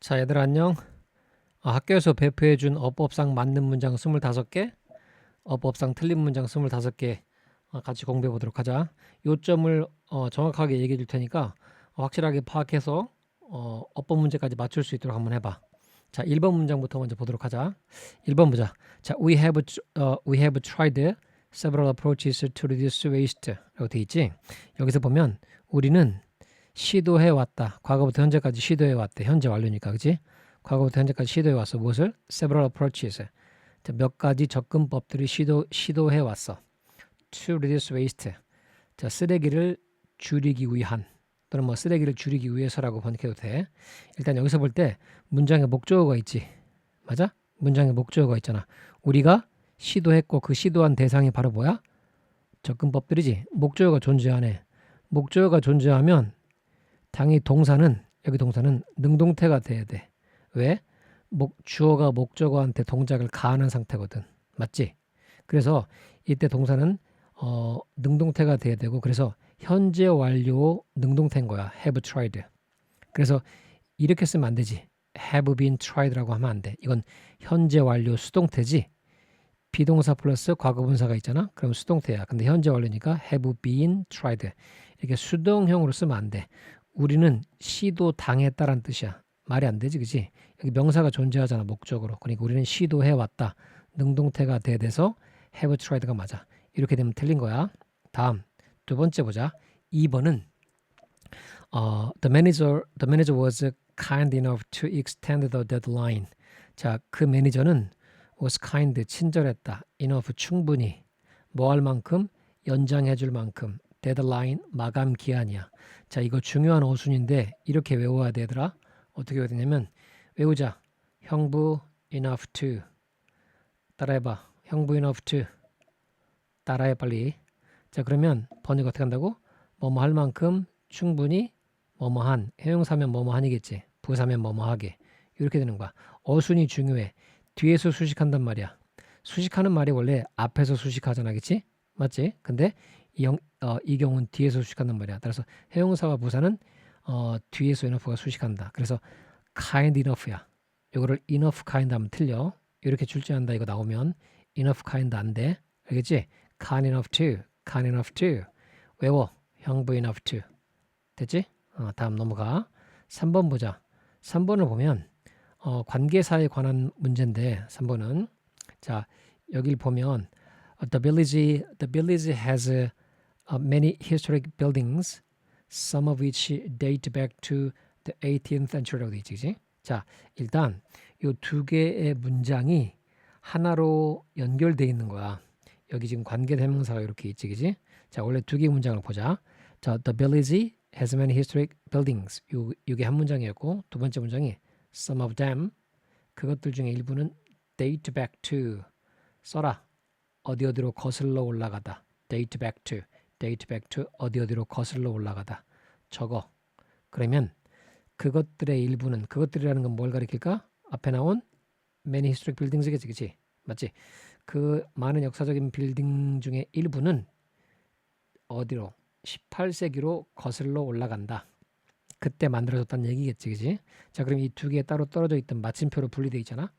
자, 얘들아 안녕. 학교에서 배포해준 어법상 맞는 문장 25개, 어법상 틀린 문장 25개 같이 공부해 보도록 하자. 요점을 정확하게 얘기해 줄 테니까 확실하게 파악해서 어법 문제까지 맞출 수 있도록 한번 해봐. 자, 1번 문장부터 먼저 보도록 하자. 1번 보자. 자, we have tried several approaches to reduce waste 라고 돼 있지. 여기서 보면 우리는 시도해 왔다. 과거부터 현재까지 시도해 왔대. 현재 완료니까, 그치? 과거부터 현재까지 시도해 왔어. 무엇을? several approaches. 자, 몇 가지 접근법들을 시도해 왔어. to reduce waste. 자, 쓰레기를 줄이기 위한 또는 뭐 쓰레기를 줄이기 위해서라고 번역해도 돼. 일단 여기서 볼 때 문장에 목적어가 있지. 맞아? 문장에 목적어가 있잖아. 우리가 시도했고 그 시도한 대상이 바로 뭐야? 접근법들이지. 목적어가 존재하네. 목적어가 존재하면 당연히 여기 동사는 능동태가 돼야 돼. 왜? 주어가 목적어한테 동작을 가하는 상태거든. 맞지? 그래서 이때 동사는 능동태가 돼야 되고, 그래서 현재 완료 능동태인 거야. have tried. 그래서 이렇게 쓰면 안 되지. have been tried라고 하면 안 돼. 이건 현재 완료 수동태지. 비동사 플러스 과거분사가 있잖아. 그럼 수동태야. 근데 현재 완료니까 have been tried. 이렇게 수동형으로 쓰면 안 돼. 우리는 시도 당했다라는 뜻이야. 말이 안 되지, 그지? 여기 명사가 존재하잖아, 목적으로. 그러니까 우리는 시도해 왔다. 능동태가 돼서 have tried가 맞아. 이렇게 되면 틀린 거야. 다음 두 번째 보자. 2번은 the manager was kind enough to extend the deadline. 자, 그 매니저는 was kind, 친절했다. enough, 충분히. 뭐 할 만큼? 연장해 줄 만큼. deadline, 마감 기한이야. 자, 이거 중요한 어순인데 이렇게 외워야 되더라. 어떻게 외워야 되냐면, 외우자. 형부 enough to. 따라해봐. 형부 enough to. 따라해 빨리. 자, 그러면 번역 어떻게 한다고? 뭐뭐 할 만큼 충분히 뭐뭐한. 형용사면 뭐뭐한이겠지. 부사면 뭐뭐하게. 이렇게 되는 거야. 어순이 중요해. 뒤에서 수식한단 말이야. 수식하는 말이 원래 앞에서 수식하잖아, 그치? 맞지? 근데 이 경우는 뒤에서 수식한단 말이야. 따라서 해용사와 부사는 뒤에서 enough가 수식한다. 그래서 kind enough야. 이거를 enough kind 하면 틀려. 이렇게 출제한다 이거 나오면 enough kind 안 돼. 알겠지? kind enough to, kind enough to. 외워. 형부 enough to. 됐지? 다음 넘어가. 3번 보자. 3번을 보면 관계사에 관한 문제인데, 3번은 자, 여길 보면 the village has many historic buildings, some of which date back to the 18th century라고 돼 있지, 그치? 자, 일단 이 두 개의 문장이 하나로 연결돼 있는 거야. 여기 지금 관계대명사가 이렇게 있지, 그치? 자, 원래 두 개의 문장을 보자. 자, the village has many historic buildings. 이게 한 문장이었고, 두 번째 문장이 some of them, 그것들 중에 일부는 date back to. 써라. 어디로 거슬러 올라가다. date back to 어디로 거슬러 올라가다. 적어. 그러면 그것들의 일부는, 그것들이라는 건 뭘 가리킬까? 앞에 나온 many historic buildings겠지, 그치? 맞지? 그 많은 역사적인 빌딩 중에 일부는 어디로? 18세기로 거슬러 올라간다. 그때 만들어졌다는 얘기겠지, 그치? 자, 그럼 이 두 개 따로 떨어져 있던 마침표로 분리되어 있잖아.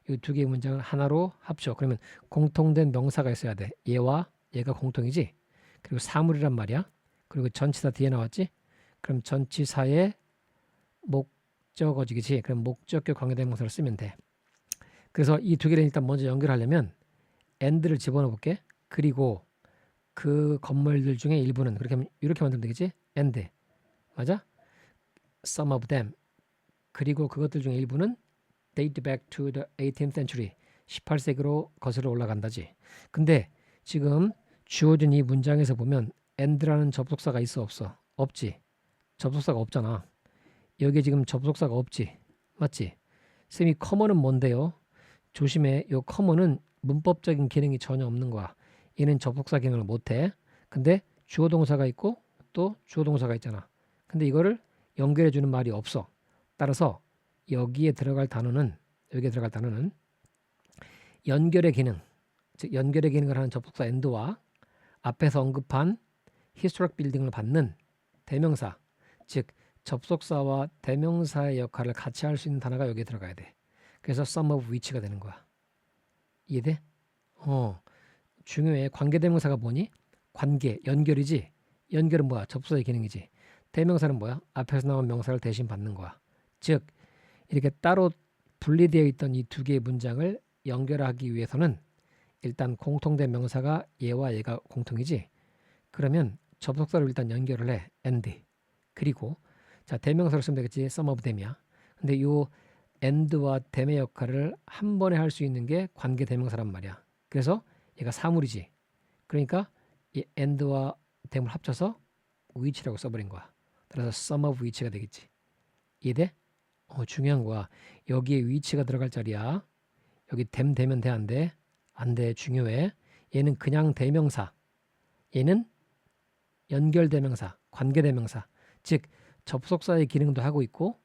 이 두 개의 문장을 하나로 합쳐. 그러면 공통된 명사가 있어야 돼. 얘와 얘가 공통이지. 그리고 사물이란 말이야. 그리고 전치사 뒤에 나왔지. 그럼 전치사의 목적어지, 그치? 그럼 목적격 관계대명사를 쓰면 돼. 그래서 이 두 개를 일단 먼저 연결하려면 and를 집어넣어 볼게. 그리고 그 건물들 중에 일부는, 그렇게 하면 이렇게 만들면 되겠지? and. 맞아? some of them. 그리고 그것들 중에 일부는 date back to the 18th century. 18세기로 거슬러 올라간다지. 근데 지금 주어진 이 문장에서 보면 and라는 접속사가 있어 없어? 없지. 접속사가 없잖아. 여기에 지금 접속사가 없지. 맞지? 쌤이 common은 뭔데요? 조심해. 요 common은 문법적인 기능이 전혀 없는 거야. 얘는 접속사 기능을 못해. 근데 주어 동사가 있고 또 주어 동사가 있잖아. 근데 이거를 연결해주는 말이 없어. 따라서 여기에 들어갈 단어는 연결의 기능, 즉 연결의 기능을 하는 접속사 and와 앞에서 언급한 historic building을 받는 대명사, 즉 접속사와 대명사의 역할을 같이 할 수 있는 단어가 여기에 들어가야 돼. 그래서 some of which가 되는 거야. 이해돼? 중요해. 관계대명사가 뭐니? 관계, 연결이지. 연결은 뭐야? 접속사의 기능이지. 대명사는 뭐야? 앞에서 나온 명사를 대신 받는 거야. 즉 이렇게 따로 분리되어 있던 이 두 개의 문장을 연결하기 위해서는 일단 공통된 명사가 얘와 얘가 공통이지. 그러면 접속사를 일단 연결을 해. and. 그리고 자 대명사로 쓰면 되겠지. some of them이야. 근데 요 and와 them의 역할을 한 번에 할 수 있는 게 관계 대명사란 말이야. 그래서 얘가 사물이지. 그러니까 이 and와 them을 합쳐서 which라고 써버린 거야. 그래서 some of which가 되겠지. 이해돼? 중요한 거야. 여기에 which가 들어갈 자리야. 여기 them 되면 돼, 안 돼? 안 돼. 중요해. 얘는 그냥 대명사. 얘는 연결대명사, 관계대명사. 즉 접속사의 기능도 하고 있고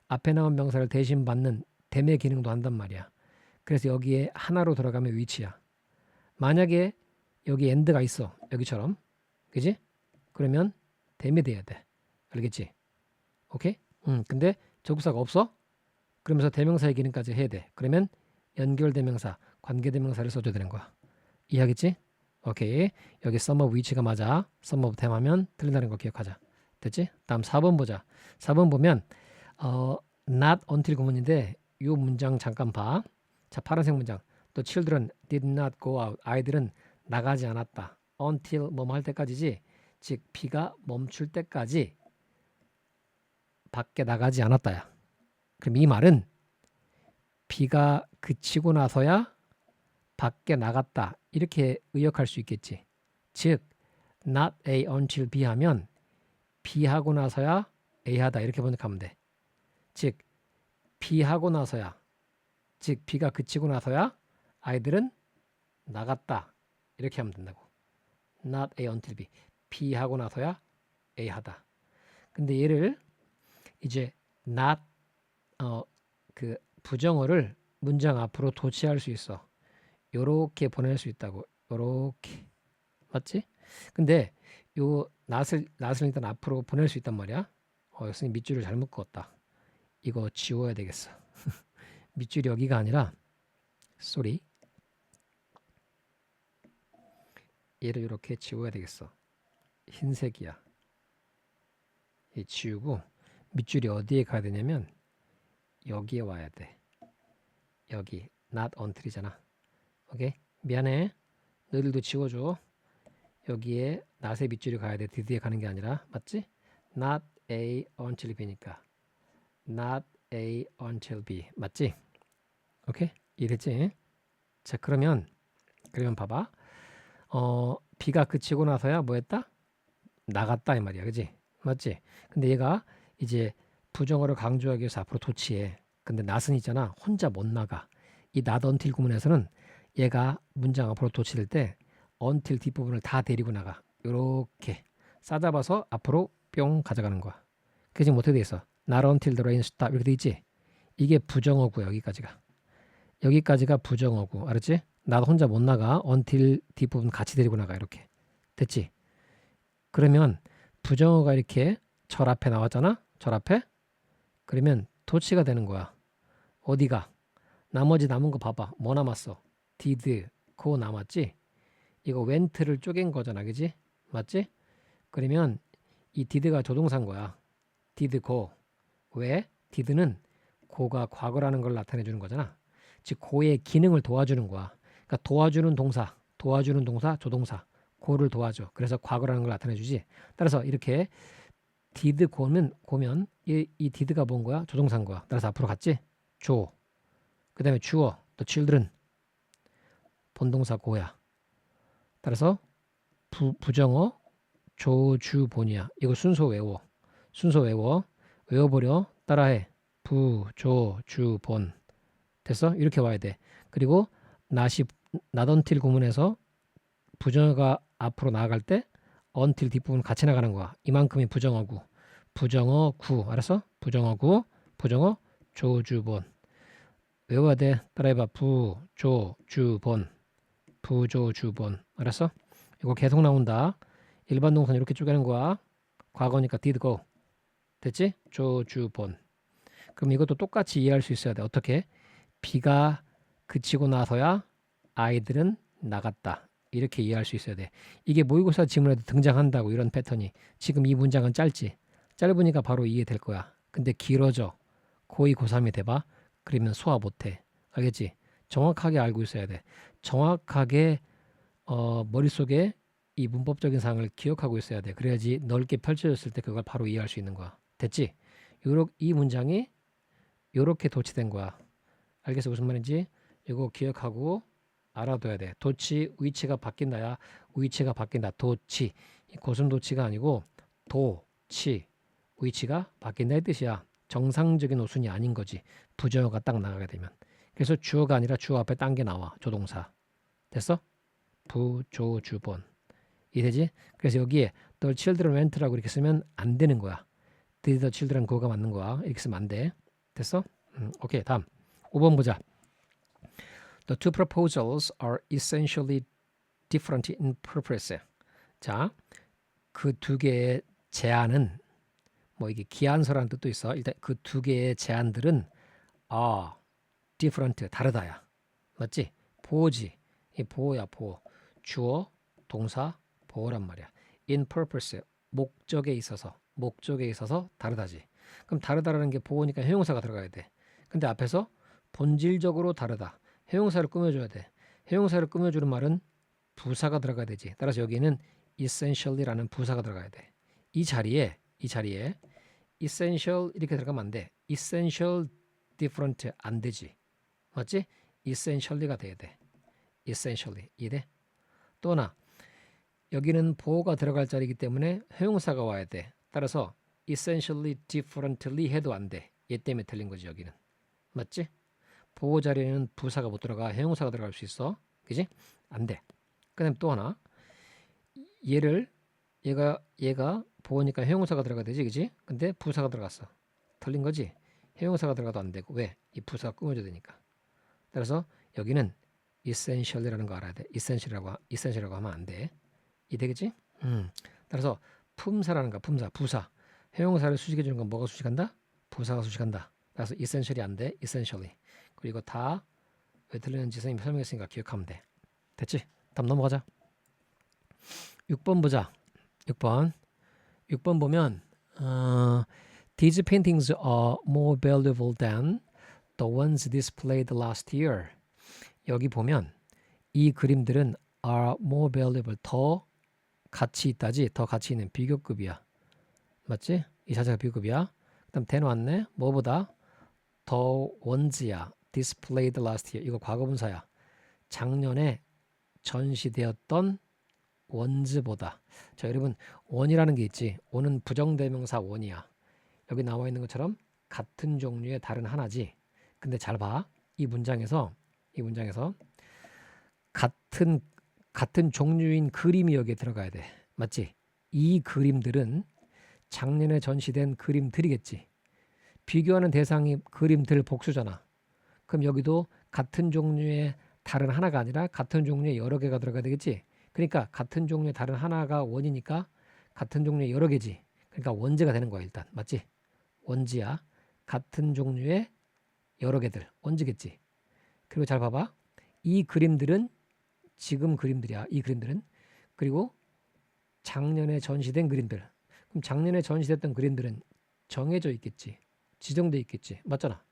앞에 나온 명사를 대신 받는 them의 기능도 한단 말이야. 그래서 여기에 하나로 들어가면 which야. 만약에 여기 and가 있어. 여기처럼. 그지? 그러면 them이 돼야 돼. 알겠지? 오케이? 근데 접속사가 없어? 그러면서 대명사의 기능까지 해야 돼. 그러면 연결대명사, 관계대명사를 써줘야 되는 거야. 이해하겠지? 오케이. 여기 some of which가 맞아. some of them 하면 틀린다는 거 기억하자. 됐지? 다음 4번 보자. 4번 보면 not until 구문인데 이 문장 잠깐 봐. 자, 파란색 문장. The children did not go out. 아이들은 나가지 않았다. until 뭐뭐 할 때까지지. 즉 비가 멈출 때까지 밖에 나가지 않았다야. 그럼 이 말은 비가 그치고 나서야 밖에 나갔다. 이렇게 의역할 수 있겠지. 즉 not A until B 하면 B 하고 나서야 A 하다. 이렇게 번역하면 돼. 즉 B 하고 나서야, 즉 비가 그치고 나서야 아이들은 나갔다. 이렇게 하면 된다고. not A until B. B 하고 나서야 A 하다. 근데 얘를 이제 not 그 부정어를 문장 앞으로 도치할 수 있어. 요렇게 보낼 수 있다고. 요렇게. 맞지? 근데 요 not을 일단 앞으로 보낼 수 있단 말이야. 선생님 밑줄을 잘못 그었다. 이거 지워야 되겠어. 밑줄이 여기가 아니라 쏘리. 얘를 이렇게 지워야 되겠어. 흰색이야. 얘 지우고 밑줄이 어디에 가야 되냐면 여기에 와야 돼. 여기 not until이잖아. 오케이? 미안해. 너희들도 지워줘. 여기에 not의 밑줄이 가야 돼. did에 가는 게 아니라. 맞지? not A until B니까 not A until B. 맞지? 오케이? 이해됐지? 자, 그러면 봐봐. 비가 그치고 나서야 뭐 했다? 나갔다 이 말이야. 그지? 맞지? 근데 얘가 이제 부정어를 강조하기 위해서 앞으로 도치해. 근데 not은 있잖아. 혼자 못 나가. 이 not until 구문에서는 얘가 문장 앞으로 도치될 때 until 뒷부분을 다 데리고 나가. 요렇게 싸잡아서 앞으로 뿅 가져가는 거야. 그게 지금 어떻게 돼 있어? Not until the rain stop 이렇게 돼 있지? 이게 부정어고 여기까지가. 여기까지가 부정어고. 알았지? 나도 혼자 못 나가. until 뒷부분 같이 데리고 나가. 이렇게. 됐지? 그러면 부정어가 이렇게 절 앞에 나왔잖아? 절 앞에? 그러면 도치가 되는 거야. 어디가? 나머지 남은 거 봐봐. 뭐 남았어? did, go 남았지? 이거 went를 쪼갠 거잖아. 그지? 맞지? 그러면 이 did가 조동사인 거야. did go. 왜? did는 go가 과거라는 걸 나타내 주는 거잖아. 즉 go의 기능을 도와주는 거야. 그러니까 도와주는 동사 조동사 go를 도와줘. 그래서 과거라는 걸 나타내 주지. 따라서 이렇게 did go면 이 did가 뭔 거야? 조동사인 거야. 따라서 앞으로 갔지? 줘. 그 다음에 주어 the children 본동사 go야. 따라서 부정어 조주본이야. 이거 순서 외워. 외워버려. 따라해. 부조주본. 됐어? 이렇게 와야 돼. 그리고 not until 구문에서 부정어가 앞으로 나아갈 때 until 뒷부분 같이 나가는 거야. 이만큼이 부정어구. 부정어 구. 알았어? 부정어 구. 부정어 조주본. 외워야 돼. 따라해봐. 부조주본. 알았어? 이거 계속 나온다. 일반 동사는 이렇게 쪼개는 거야. 과거니까 did go. 됐지? 조, 주, 본. 그럼 이것도 똑같이 이해할 수 있어야 돼. 어떻게? 비가 그치고 나서야 아이들은 나갔다. 이렇게 이해할 수 있어야 돼. 이게 모의고사 지문에도 등장한다고 이런 패턴이. 지금 이 문장은 짧지. 짧으니까 바로 이해될 거야. 근데 길어져. 고2, 고3이 돼봐. 그러면 소화 못해. 알겠지? 정확하게 알고 있어야 돼. 정확하게 머릿속에 이 문법적인 사항을 기억하고 있어야 돼. 그래야지 넓게 펼쳐졌을 때 그걸 바로 이해할 수 있는 거야. 됐지? 이 문장이 요렇게 도치된 거야. 알겠어? 무슨 말인지? 이거 기억하고 알아둬야 돼. 도치 위치가 바뀐다야. 위치가 바뀐다. 도치. 고슴도치가 아니고 도치. 위치가 바뀐다 이 뜻이야. 정상적인 어순이 아닌 거지. 부정어가 딱 나가게 되면. 그래서 주어가 아니라 주어 앞에 딴 게 나와. 조동사. 됐어? 부, 조, 주, 본. 이해되지? 그래서 여기에 the children went라고 이렇게 쓰면 안 되는 거야. did the children go가 맞는 거야. 이렇게 쓰면 안 돼. 됐어? 오케이. 다음. 5번 보자. The two proposals are essentially different in purpose. 자, 그 두 개의 제안은 뭐 이게 기한서라는 뜻도 있어. 일단 그 두 개의 제안들은 are different 다르다야. 맞지? 보호지. 이 보호야 보호. 주어, 동사, 보호란 말이야. in purpose 목적에 있어서 다르다지. 그럼 다르다라는 게 보호니까 형용사가 들어가야 돼. 근데 앞에서 본질적으로 다르다. 형용사를 꾸며줘야 돼. 형용사를 꾸며주는 말은 부사가 들어가야 되지. 따라서 여기는 essentially라는 부사가 들어가야 돼. 이 자리에 essential 이렇게 들어가면 안 돼. essential different 안 되지. 맞지? essentially가 돼야 돼. essentially 이해돼? 또 하나 여기는 보호가 들어갈 자리이기 때문에 형용사가 와야 돼. 따라서 essentially differently 해도 안 돼. 얘 때문에 틀린 거지 여기는. 맞지? 보호 자리에는 부사가 못 들어가. 형용사가 들어갈 수 있어. 그지? 안 돼. 그다음 또 하나 얘가 보호니까 형용사가 들어가야 되지. 그지? 근데 부사가 들어갔어. 틀린 거지? 형용사가 들어가도 안 되고 왜? 이 부사가 꾸며져야 되니까. 따라서 여기는 essentially라는 거 알아야 돼. essential이라고 하면 안 돼. 이해되겠지? 따라서 품사라는 거, 부사. 형용사를 수식해 주는 건 뭐가 수식한다? 부사가 수식한다. 따라서 essentially 안 돼. essentially. 그리고 다 왜 틀리는지 선생님이 설명했으니까 기억하면 돼. 됐지? 다음 넘어가자. 6번 보자. 6번 보면 These paintings are more valuable than the ones displayed last year. 여기 보면 이 그림들은 are more valuable 더 가치 있다지. 더 가치 있는 비교급이야. 맞지? 이 자체가 비교급이야. 그다음 대놓았네. 뭐보다 더 원지야. displayed last year. 이거 과거분사야. 작년에 전시되었던 원즈보다. 자, 여러분 원이라는 게 있지. 원은 부정대명사 원이야. 여기 나와 있는 것처럼 같은 종류의 다른 하나지. 근데 잘 봐. 이 문장에서 같은 종류인 그림이 여기에 들어가야 돼. 맞지? 이 그림들은 작년에 전시된 그림들이겠지. 비교하는 대상이 그림들 복수잖아. 그럼 여기도 같은 종류의 다른 하나가 아니라 같은 종류의 여러 개가 들어가야 되겠지. 그러니까 같은 종류의 다른 하나가 원이니까 같은 종류의 여러 개지. 그러니까 원제가 되는 거야 일단. 맞지? 원지야. 같은 종류의 여러 개들. 원지겠지. 그리고 잘 봐봐. 이 그림들은 지금 그림들이야. 이 그림들은. 그리고 작년에 전시된 그림들. 그럼 작년에 전시됐던 그림들은 정해져 있겠지. 지정돼 있겠지. 맞잖아.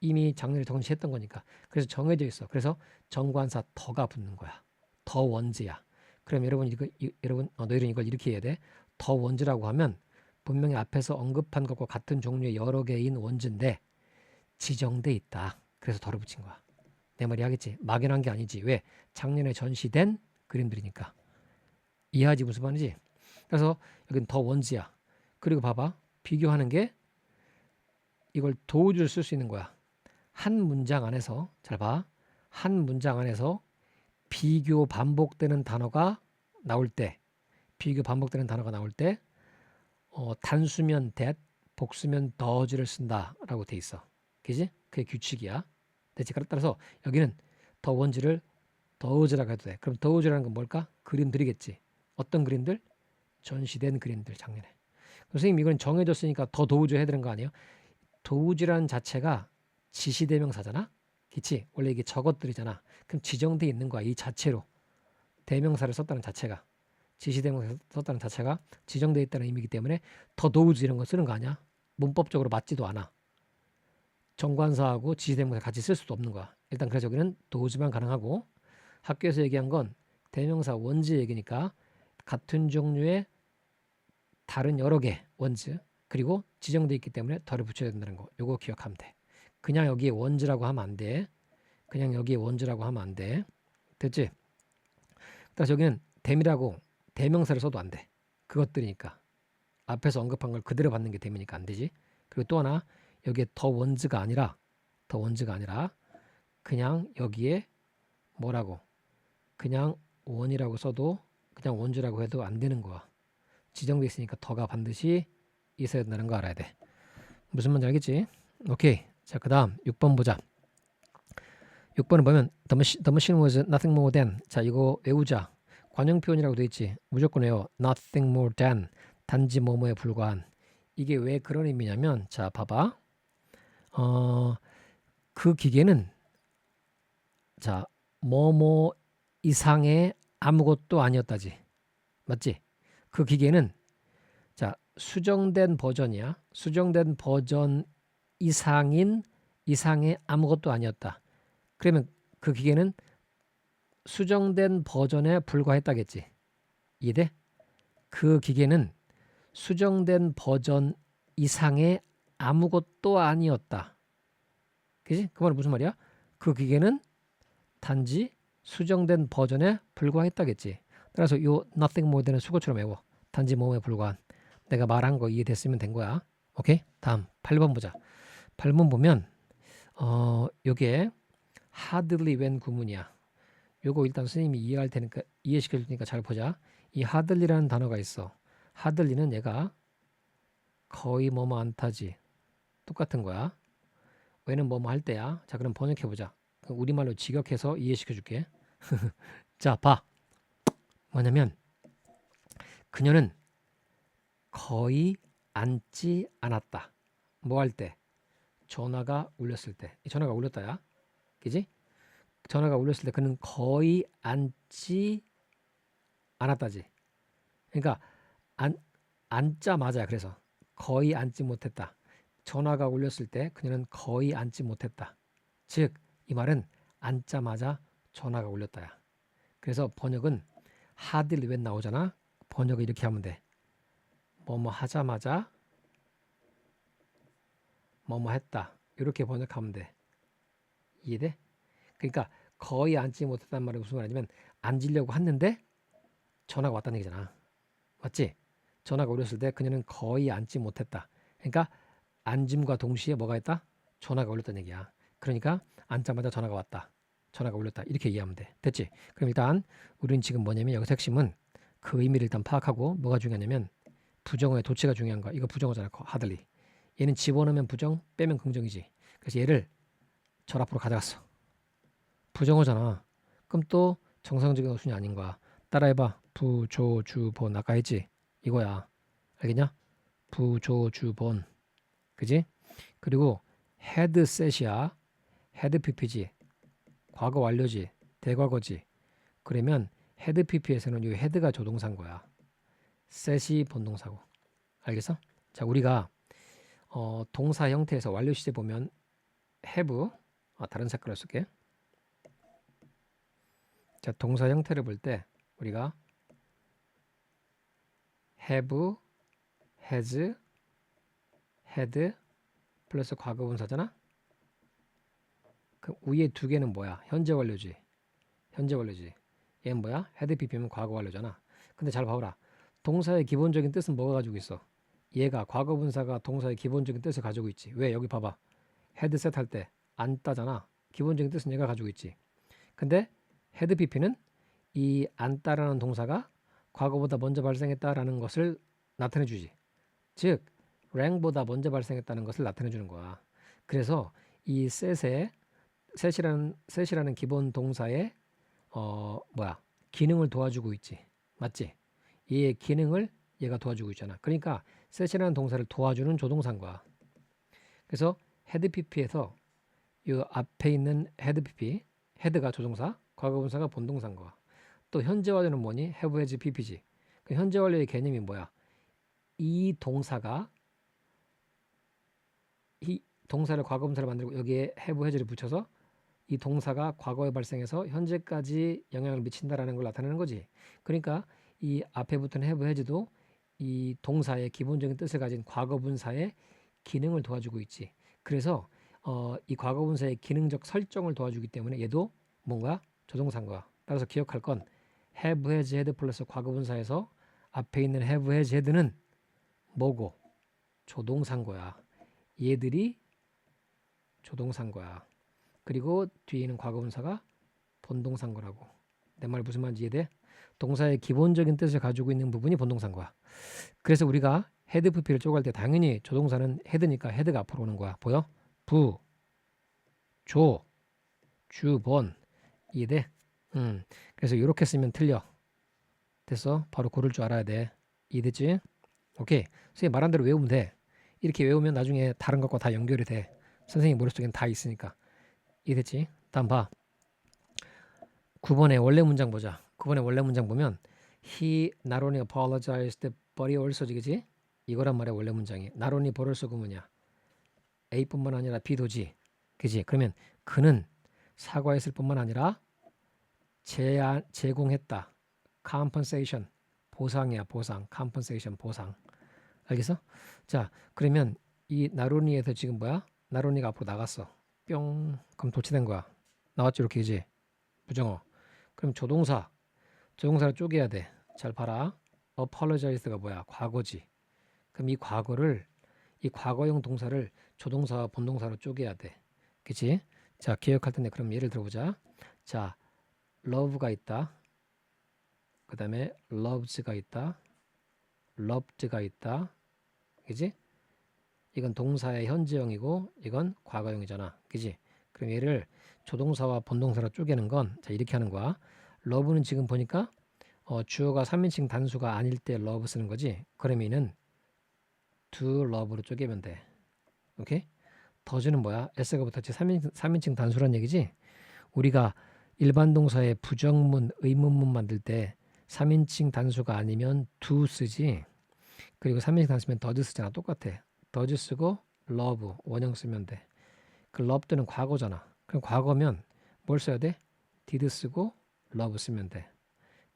이미 작년에 전시했던 거니까. 그래서 정해져 있어. 그래서 정관사 더가 붙는 거야. 더 원지야. 그럼 너희는 이걸 이렇게 해야 돼. 더 원지라고 하면 분명히 앞에서 언급한 것과 같은 종류의 여러 개인 원지인데 지정돼 있다. 그래서 더를 붙인 거야. 내 말이 하겠지. 막연한 게 아니지. 왜? 작년에 전시된 그림들이니까. 이해하지 무슨 말인지? 그래서 여긴 더 원지야. 그리고 봐봐. 비교하는 게 이걸 도우주를 쓸 수 있는 거야. 한 문장 안에서 잘 봐. 한 문장 안에서 비교 반복되는 단어가 나올 때 단수면 that, 복수면 does를 쓴다라고 돼 있어. 그지? 그게 규칙이야. 됐지? 따라서 여기는 더 원지를 does라고 해도 돼. 그럼 does라는 건 뭘까? 그림들이겠지. 어떤 그림들? 전시된 그림들 작년에. 선생님 이건 정해졌으니까 더 도우즈 해야 되는 거 아니에요? 도우즈라는 자체가 지시대명사잖아. 그치? 원래 이게 저것들이잖아. 그럼 지정돼 있는 거야. 이 자체로 대명사를 썼다는 자체가 지시대명사 썼다는 자체가 지정돼 있다는 의미이기 때문에 더 도우즈 이런 거 쓰는 거 아니야? 문법적으로 맞지도 않아. 정관사하고 지시대명사 같이 쓸 수도 없는 거야. 일단 그래서 여기는 도우즈만 가능하고 학교에서 얘기한 건 대명사 원즈 얘기니까 같은 종류의 다른 여러 개 원즈 그리고 지정돼 있기 때문에 덜을 붙여야 된다는 거. 요거 기억하면 돼. 그냥 여기에 원즈라고 하면 안 돼. 그냥 여기에 원즈라고 하면 안 돼. 됐지? 그래서 여기는 댐이라고 대명사를 써도 안 돼. 그것들이니까. 앞에서 언급한 걸 그대로 받는 게 댐이니까 안 되지. 그리고 또 하나 여기에 더 원즈가 아니라 그냥 여기에 뭐라고 그냥 원이라고 써도 그냥 원즈라고 해도 안 되는 거야. 지정돼 있으니까 더가 반드시 있어야 된다는 거 알아야 돼. 무슨 말인지 알겠지? 오케이. 자, 그 다음 6번 보자. 6번을 보면 the machine was nothing more than. 자, 이거 외우자. 관용 표현이라고 돼 있지. 무조건 외워. nothing more than. 단지 뭐뭐에 불과한. 이게 왜 그런 의미냐면 자, 봐봐. 그 기계는 자, 뭐뭐 이상의 아무것도 아니었다지. 맞지? 그 기계는 자, 수정된 버전이야. 수정된 버전 이상의 아무것도 아니었다. 그러면 그 기계는 수정된 버전에 불과했다겠지. 이해돼? 그 기계는 수정된 버전 이상의 아무것도 아니었다. 그지? 그 말은 무슨 말이야? 그 기계는 단지 수정된 버전에 불과했다겠지. 따라서 요 nothing more than은 수거처럼 외워. 단지 뭐뭐에 불과한. 내가 말한 거 이해됐으면 된 거야. 오케이? 다음 8번 보자. 8번 보면 요게 hardly when 구문이야. 요거 일단 선생님이 이해할 테니까 이해시켜 줄 테니까 잘 보자. 이 hardly라는 단어가 있어. hardly는 얘가 거의 뭐뭐 않다지. 똑같은 거야. 왜는 뭐뭐 할 때야. 자, 그럼 번역해 보자. 우리말로 직역해서 이해시켜 줄게. 자, 봐. 뭐냐면 그녀는 거의 앉지 않았다. 뭐 할 때? 전화가 울렸을 때. 이 전화가 울렸다야. 그지? 전화가 울렸을 때 그는 거의 앉지 않았다지. 그러니까 앉자마자 그래서 거의 앉지 못했다. 전화가 울렸을 때 그녀는 거의 앉지 못했다. 즉, 이 말은 앉자마자 전화가 울렸다야. 그래서 번역은 hardly when 나오잖아. 번역을 이렇게 하면 돼. 뭐뭐 하자마자 뭐뭐 했다. 이렇게 번역하면 돼. 이해돼? 그러니까 거의 앉지 못했다는 말이 무슨 말이냐면 앉으려고 했는데 전화가 왔다는 얘기잖아. 맞지? 전화가 울렸을 때 그녀는 거의 앉지 못했다. 그러니까 앉음과 동시에 뭐가 있다? 전화가 울렸다는 얘기야. 그러니까 앉자마자 전화가 왔다. 전화가 울렸다. 이렇게 이해하면 돼. 됐지? 그럼 일단 우리는 지금 뭐냐면 여기서 핵심은 그 의미를 일단 파악하고 뭐가 중요하냐면 부정어의 도치가 중요한 거야. 이거 부정어잖아. hardly. 얘는 집어넣으면 부정, 빼면 긍정이지. 그래서 얘를 절 앞으로 가져갔어. 부정어잖아. 그럼 또 정상적인 어순이 아닌 거야. 따라해봐. 부조주본 아까 했지? 이거야. 알겠냐? 부조주본. 그지? 그리고 헤드셋이야. 헤드 PP지. 과거 완료지. 대과거지. 그러면 헤드 PP에서는 이 헤드가 조동사인 거야. 셋이 본동사고. 알겠어? 자, 우리가 동사 형태에서 완료 시제 보면 have 다른 색깔로 쓸게. 자, 동사 형태를 볼 때 우리가 have, has, had 플러스 과거분사잖아. 그 위에 두 개는 뭐야? 현재 완료지. 현재 완료지. 얘는 뭐야? had pp면 과거 완료잖아. 근데 잘 봐보라. 동사의 기본적인 뜻은 뭐가 가지고 있어? 얘가 과거분사가 동사의 기본적인 뜻을 가지고 있지. 왜? 여기 봐봐. 헤드셋 할 때 앉다잖아. 기본적인 뜻은 얘가 가지고 있지. 근데 헤드 pp는 이 앉다라는 동사가 과거보다 먼저 발생했다라는 것을 나타내 주지. 즉 랭보다 먼저 발생했다는 것을 나타내 주는 거야. 그래서 이 셋이라는 기본 동사의 기능을 도와주고 있지. 맞지? 얘의 기능을 얘가 도와주고 있잖아. 그러니까 set이라는 동사를 도와주는 조동사인 거야. 그래서 had pp에서 이 앞에 있는 had pp, had가 조동사, 과거분사가 본동사인 거야. 또 현재 완료는 뭐니? have, has, pp지. 그 현재 완료의 개념이 뭐야? 이 동사가 이 동사를 과거분사를 만들고 여기에 have, has를 붙여서 이 동사가 과거에 발생해서 현재까지 영향을 미친다라는 걸 나타내는 거지. 그러니까 이 앞에 붙은 have, has도 이 동사의 기본적인 뜻을 가진 과거분사의 기능을 도와주고 있지. 그래서 이 과거분사의 기능적 설정을 도와주기 때문에 얘도 뭔가 조동사인 거야. 따라서 기억할 건 have, has, had 플러스 과거분사에서 앞에 있는 have, has, had는 뭐고? 조동사인 거야. 얘들이 조동사인 거야. 그리고 뒤에 있는 과거분사가 본동사인 거라고. 내 말 무슨 말인지 이해돼? 동사의 기본적인 뜻을 가지고 있는 부분이 본동사인 거야. 그래서 우리가 헤드 pp를 쪼갈 때 당연히 조동사는 헤드니까 헤드가 앞으로 오는 거야. 보여? 부, 조, 주, 본. 이해돼? 그래서 이렇게 쓰면 틀려. 됐어? 바로 고를 줄 알아야 돼. 이해됐지? 오케이. 선생님 말한 대로 외우면 돼. 이렇게 외우면 나중에 다른 것과 다 연결이 돼. 선생님 머릿속엔 다 있으니까. 이해됐지? 다음 봐. 9번의 원래 문장 보자. 9번의 원래 문장 보면 He not only apologized but he also, 그지? 이거란 말이야 원래 문장이. not only but also 그 뭐냐? A뿐만 아니라 B도지. 그지? 그러면 그는 사과했을 뿐만 아니라 제공했다. compensation. 보상이야 보상. compensation 보상. 알겠어? 자 그러면 이 not only에서 지금 뭐야? not only가 앞으로 나갔어. 뿅. 그럼 도치된 거야. 나왔죠 이렇게 그지? 부정어. 그럼 조동사를 쪼개야 돼. 잘 봐라. apologize가 뭐야? 과거지. 그럼 이 과거형 동사를 조동사와 본동사로 쪼개야 돼. 그치? 자, 기억할 텐데 그럼 예를 들어보자. 자, love가 있다. 그 다음에 loves가 있다. loved가 있다. 그치? 이건 동사의 현재형이고 이건 과거형이잖아. 그치? 그럼 얘를 조동사와 본동사로 쪼개는 건 자, 이렇게 하는 거야. love는 지금 보니까 주어가 3인칭 단수가 아닐 때 love 쓰는 거지. 그러면은 to love로 쪼개면 돼. 오케이? does는 뭐야? s가 붙었지. 3인칭 단수란 얘기지. 우리가 일반 동사의 부정문, 의문문 만들 때 3인칭 단수가 아니면 do 쓰지. 그리고 3인칭 단수면 does 쓰잖아. 똑같아. does 쓰고 love 원형 쓰면 돼. 그 loved는 과거잖아. 그럼 과거면 뭘 써야 돼? did 쓰고 love 쓰면 돼.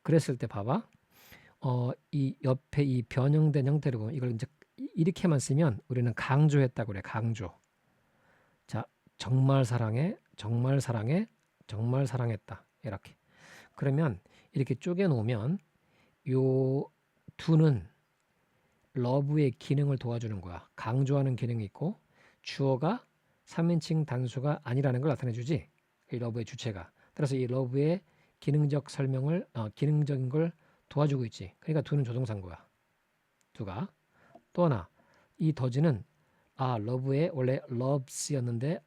그랬을 때 봐봐. 이 옆에 이 변형된 형태를 보면 이걸 이제 이렇게만 쓰면 우리는 강조했다고 그래. 강조. 자, 정말 사랑해, 정말 사랑해, 정말 사랑했다. 이렇게. 그러면 이렇게 쪼개 놓으면 요 do는 love의 기능을 도와주는 거야. 강조하는 기능이 있고 주어가 3인칭 단수가 아니라는 걸 나타내 주지. 이 love의 주체가. 따라서 이 love의 기능적 설명을 기능적인 걸 도와주고 있지. 그러니까 do는 조동사인 거야. do가. 또 하나. 이 does는 love의 원래 loves였는데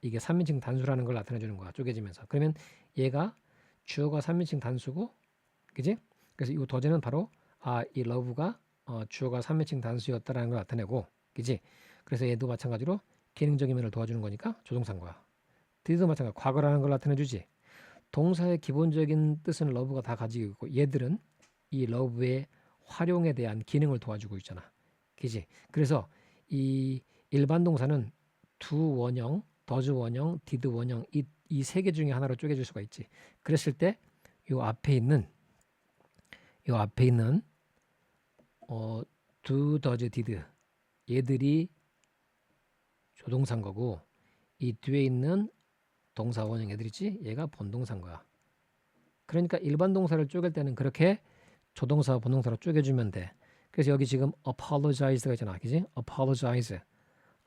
이게 3인칭 단수라는 걸 나타내 주는 거야. 쪼개지면서. 그러면 얘가 주어가 3인칭 단수고 그지? 그래서 이 does는 바로 이 love가 주어가 3인칭 단수였다라는 걸 나타내고 그지? 그래서 얘도 마찬가지로 기능적인 면을 도와주는 거니까 조동사인 거야. did도 마찬가지 과거라는 걸 나타내 주지. 동사의 기본적인 뜻은 love가 다 가지고 있고 얘들은 이 love의 활용에 대한 기능을 도와주고 있잖아. 그지? 그래서 이 일반 동사는 do 원형, does 원형, did 원형 이 세 개 중에 하나로 쪼개질 수가 있지. 그랬을 때 요 앞에 있는 do, does, did 얘들이 조동사인 거고 이 뒤에 있는 동사 원형 애들이지 얘가 본동사인 거야. 그러니까 일반 동사를 쪼갤 때는 그렇게 조동사와 본동사로 쪼개주면 돼. 그래서 여기 지금 apologize가 있잖아. 그지?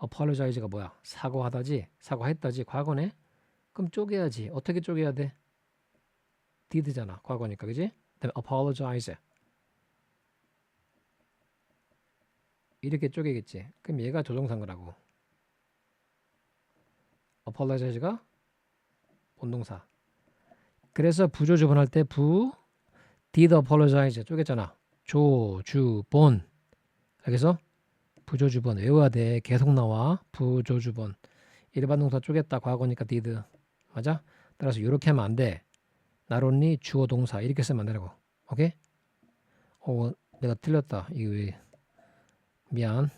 apologize가 뭐야? 사과하다지? 사과했다지? 과거네? 그럼 쪼개야지. 어떻게 쪼개야 돼? did잖아. 과거니까. 그지? 그다음에 apologize. 이렇게 쪼개겠지. 그럼 얘가 조동사인 거라고. apologize가 본동사. 그래서 부조주분할 때 did apologize 쪼갰잖아. 조, 주, 본. 알겠어? 부조주번 외워야 돼. 계속 나와. 부조주번. 일반 동사 쪼갰다. 과거니까 did. 맞아? 따라서 이렇게 하면 안 돼. not only 주어 동사 이렇게 쓰면 안 되라고. 오케이? 내가 틀렸다. 이거 왜 미안.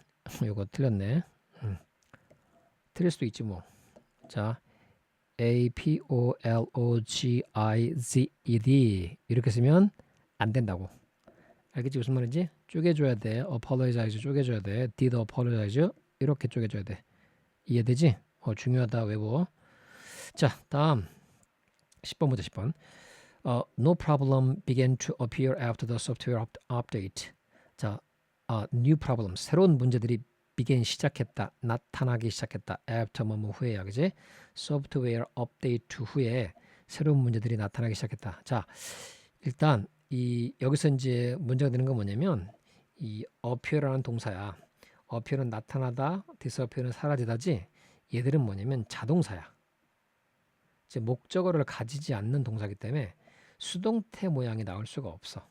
이거 틀렸네. 틀릴 수도 있지 뭐. 자, apologized 이렇게 쓰면 안 된다고. 알겠지? 무슨 말인지? 쪼개줘야 돼. apologize 쪼개줘야 돼. did apologize 이렇게 쪼개줘야 돼. 이해되지? 중요하다. 외워. 자, 다음 10번 보자. 10번. No problem began to appear after the software update. 자, new problem 새로운 문제들이 begin 시작했다. 나타나기 시작했다. after 뭐뭐 후에야. 그지? software update 후에 새로운 문제들이 나타나기 시작했다. 자, 일단 여기서 이제 문제가 되는 건 뭐냐면 이 appear라는 동사야. appear은 나타나다, disappear은 사라지다지. 얘들은 뭐냐면 자동사야. 이제 목적어를 가지지 않는 동사이기 때문에 수동태 모양이 나올 수가 없어.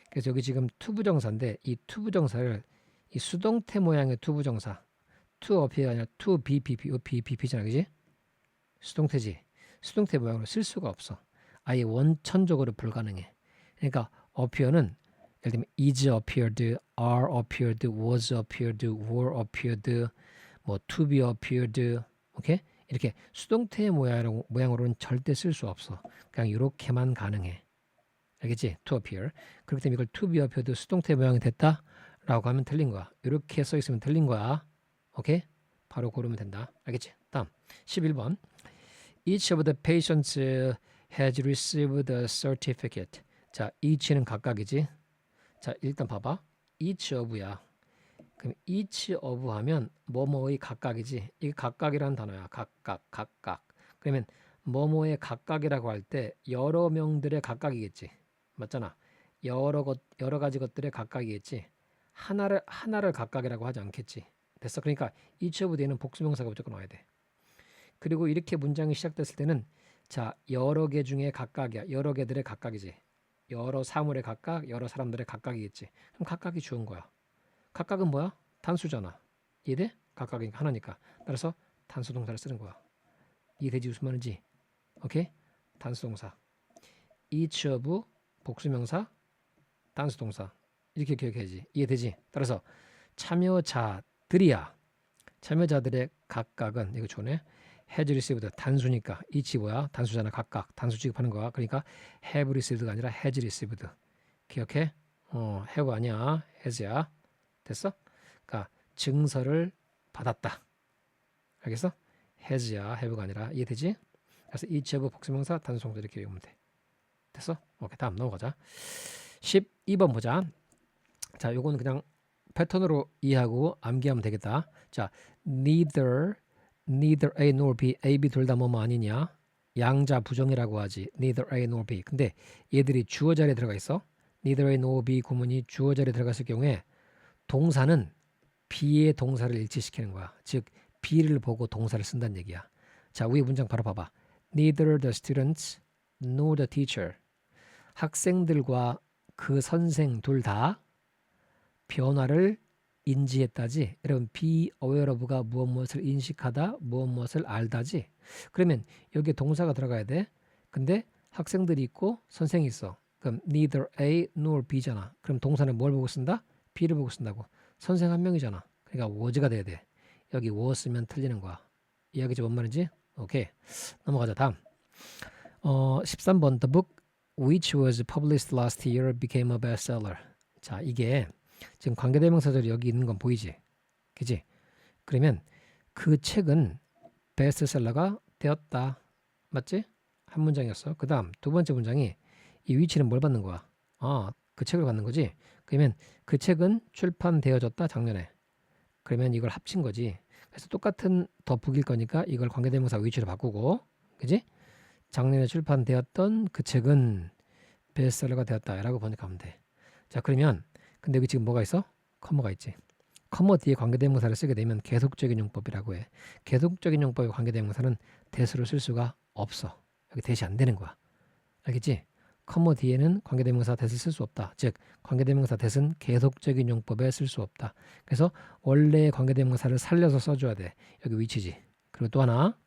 그래서 여기 지금 투부정사인데 이 투부정사를 이 수동태 모양의 투부정사 to appear가 아니라 to be, BP잖아. 그지? 수동태지. 수동태 모양으로 쓸 수가 없어. 아예 원천적으로 불가능해. 그러니까 appear는 예를 들면 is appeared, are appeared, was appeared, were appeared, 뭐 to be appeared, 오케이? 이렇게 수동태 모양으로는 절대 쓸 수 없어. 그냥 이렇게만 가능해. 알겠지? to appear. 그렇기 때문에 이걸 to be appeared 수동태 모양이 됐다라고 하면 틀린 거야. 이렇게 써 있으면 틀린 거야. 오케이? 바로 고르면 된다. 알겠지? 다음 11번. Each of the patients has received a certificate. 자, each는 각각이지. 자, 일단 봐봐. each of야. 그럼 each of 하면 뭐뭐의 각각이지. 이게 각각이라는 단어야. 각각. 그러면 뭐뭐의 각각이라고 할 때 여러 명들의 각각이겠지. 맞잖아. 여러 가지 것들의 각각이겠지. 하나를 각각이라고 하지 않겠지. 됐어. 그러니까 each of 뒤에는 복수명사가 무조건 와야 돼. 그리고 이렇게 문장이 시작됐을 때는 자, 여러 개 중에 각각이야. 여러 개들의 각각이지. 여러 사물의 각각, 여러 사람들의 각각이겠지. 그럼 각각이 주은 거야. 각각은 뭐야? 단수잖아. 이해돼? 각각이 하나니까. 따라서 단수 동사를 쓰는 거야. 이해되지? 무슨 말인지? 오케이? 단수 동사. each of 복수명사, 단수 동사. 이렇게 기억해야지. 이해되지? 따라서 참여자들이야. 참여자들의 각각은 이거 좋네. has received 단수니까 each 뭐야? 단수잖아. 각각. 단수 취급하는 거야. 그러니까 have received가 아니라 has received. 기억해? have 아니야. has야. 됐어? 그러니까 증서를 받았다. 알겠어? has야. have가 아니라. 이해되지? 그래서 each of 복수명사 단수동사 이렇게 외우면 돼. 됐어? 오케이. 다음 넘어가자. 12번 보자. 자, 요거는 그냥 패턴으로 이해하고 암기하면 되겠다. 자, neither A nor B, A, B 둘 다 뭐뭐 아니냐? 양자 부정이라고 하지. neither A nor B. 근데 얘들이 주어 자리에 들어가 있어. neither A nor B 구문이 주어 자리에 들어갔을 경우에 동사는 B의 동사를 일치시키는 거야. 즉 B를 보고 동사를 쓴다는 얘기야. 자, 위에 문장 바로 봐봐. neither the students nor the teacher. 학생들과 그 선생 둘 다 변화를 인지했다지. 여러분 be aware of가 무엇을 인식하다, 무엇을 알다지. 그러면 여기에 동사가 들어가야 돼. 근데 학생들이 있고 선생이 있어. 그럼 neither A nor B잖아. 그럼 동사는 뭘 보고 쓴다? B를 보고 쓴다고. 선생 한 명이잖아. 그러니까 was가 돼야 돼. 여기 was 쓰면 틀리는 거야. 이해하겠지? 뭔 말인지? 오케이. 넘어가자. 다음 13번 The book which was published last year became a bestseller. 자, 이게 지금 관계대명사절이 여기 있는 건 보이지? 그지? 그러면 그 책은 베스트셀러가 되었다. 맞지? 한 문장이었어. 그 다음 두 번째 문장이 이 위치는 뭘 받는 거야? 그 책을 받는 거지? 그러면 그 책은 출판되어졌다 작년에. 그러면 이걸 합친 거지. 그래서 똑같은 덧북일 거니까 이걸 관계대명사 위치로 바꾸고, 그지? 작년에 출판되었던 그 책은 베스트셀러가 되었다라고 번역하면 돼. 자, 그러면 근데 여기 지금 뭐가 있어? 커머가 있지. 커머 뒤에 관계대명사를 쓰게 되면 계속적인 용법이라고 해. 계속적인 용법의 관계대명사는 대수로 쓸 수가 없어. 여기 대시 안 되는 거야. 알겠지? 커머 뒤에는 관계대명사 that을 쓸 수 없다. 즉 관계대명사 that은 계속적인 용법에 쓸 수 없다. 그래서 원래의 관계대명사를 살려서 써줘야 돼. 여기 위치지. 그리고 또 하나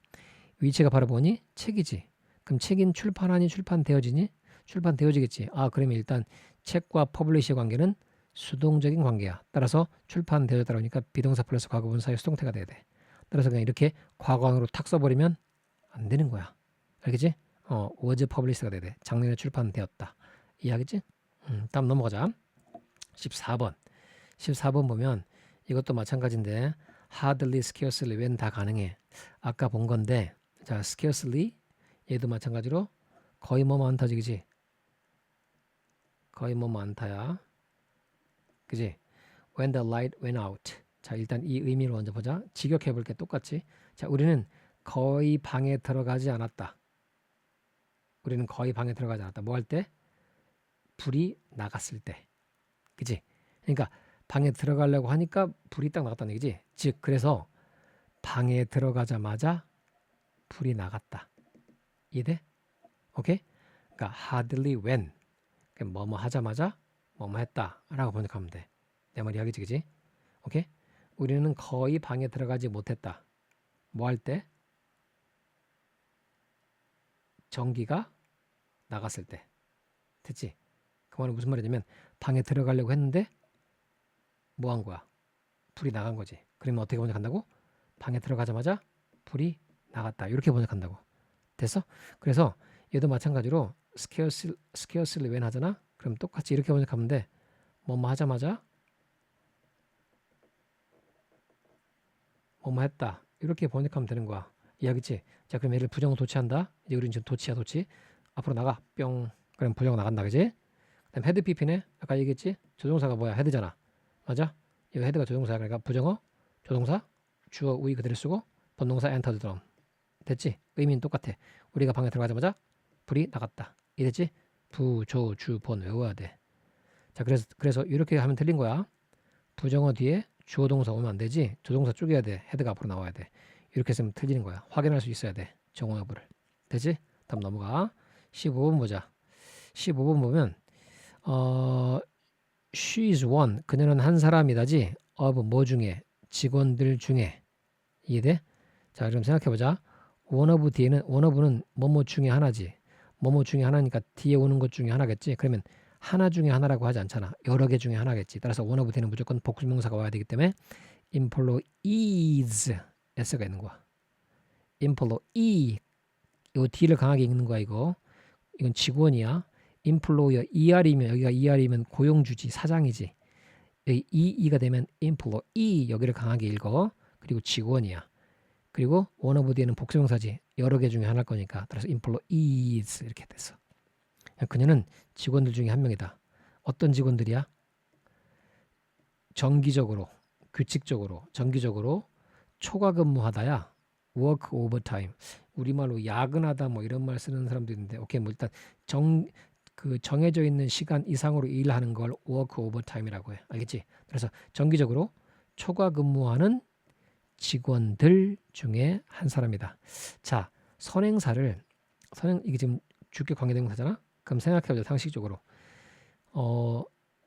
위치가 바로 뭐니? 책이지. 그럼 책인 출판하니 출판되어지니? 출판되어지겠지. 아 그러면 일단 책과 퍼블리시의 관계는 수동적인 관계야. 따라서 출판되어졌다 그러니까 비동사 플러스 과거분사의 수동태가 돼야 돼. 따라서 그냥 이렇게 과거형으로 탁 써버리면 안 되는 거야. 알겠지? was published가 돼야 돼. 작년에 출판되었다. 이해하겠지? 다음 넘어가자. 14번. 14번 보면 이것도 마찬가지인데 hardly, scarcely, when 다 가능해. 아까 본 건데 자, scarcely 얘도 마찬가지로 거의 뭐뭐 안타지 그지? 거의 뭐뭐 안타야. 그지? When the light went out. 자, 일단 이 의미를 먼저 보자. 직역해 볼게 똑같이. 자, 우리는 거의 방에 들어가지 않았다. 우리는 거의 방에 들어가지 않았다. 뭐 할 때? 불이 나갔을 때. 그지? 그러니까 방에 들어가려고 하니까 불이 딱 나갔다는 얘기지. 즉 그래서 방에 들어가자마자 불이 나갔다. 이해돼? 오케이? 그러니까 hardly when. 뭐뭐 하자마자 뭐뭐 했다 라고 번역하면 돼. 내 말이 하겠지 그지? 오케이? 우리는 거의 방에 들어가지 못했다. 뭐 할 때? 전기가 나갔을 때. 됐지? 그 말은 무슨 말이냐면 방에 들어가려고 했는데 뭐 한 거야? 불이 나간 거지. 그러면 어떻게 번역한다고? 방에 들어가자마자 불이 나갔다. 이렇게 번역한다고. 됐어? 그래서 얘도 마찬가지로 scarcely when 하잖아? 그럼 똑같이 이렇게 번역하면 돼. 뭐뭐 하자마자 뭐뭐 했다. 이렇게 번역하면 되는 거야. 이해하겠지? 자, 그럼 얘를 부정어 도치한다. 이제 우리는 지금 도치야, 도치. 앞으로 나가. 뿅. 그럼 부정어 나간다. 그지? 그다음 헤드 PP네. 아까 얘기했지? 조동사가 뭐야? 헤드잖아. 맞아? 이 헤드가 조동사야. 그러니까 부정어, 조동사, 주어 우위 그대로 쓰고 본동사 entered 들어옴. 됐지? 의미는 똑같아. 우리가 방에 들어가자마자 불이 나갔다. 이랬지? 부, 조, 주, 본 외워야 돼. 자, 그래서 이렇게 하면 틀린 거야. 부정어 뒤에 주어 동사 오면 안 되지. 조동사 쪼개야 돼. 헤드가 앞으로 나와야 돼. 이렇게 쓰면 틀리는 거야. 확인할 수 있어야 돼. 정어 여부를. 되지? 다음 넘어가. 15번 보자. 15번 보면 she is one. 그녀는 한 사람이다지. of 뭐 중에? 직원들 중에. 이해돼? 자, 그럼 생각해보자. one of 뒤에는 one of는 뭐뭐 중에 하나지. 뭐뭐 중에 하나니까 뒤에 오는 것 중에 하나겠지. 그러면 하나 중에 하나라고 하지 않잖아. 여러 개 중에 하나겠지. 따라서 one of 뒤에는 무조건 복수명사가 와야 되기 때문에 employees s가 있는 거야. employee 이 D를 강하게 읽는 거야 이거. 이건 직원이야. employer ER이면 여기가 ER이면 고용주지 사장이지. 여기 EE가 되면 employee 여기를 강하게 읽어. 그리고 직원이야. 그리고 one of 뒤에는 복수명사지. 여러 개 중에 하나일 거니까. 따라서 employees 이렇게 됐어. 그녀는 직원들 중에 한 명이다. 어떤 직원들이야? 정기적으로, 규칙적으로, 정기적으로 초과 근무하다야. work overtime. 우리말로 야근하다 뭐 이런 말 쓰는 사람도 있는데 오케이 뭐 일단 정해져 있는 시간 이상으로 일하는 걸 work overtime이라고 해. 알겠지? 그래서 정기적으로 초과 근무하는 직원들 중에 한 사람이다. 자, 이게 지금 주격 관계대명사잖아. 그럼 생각해보자. 상식적으로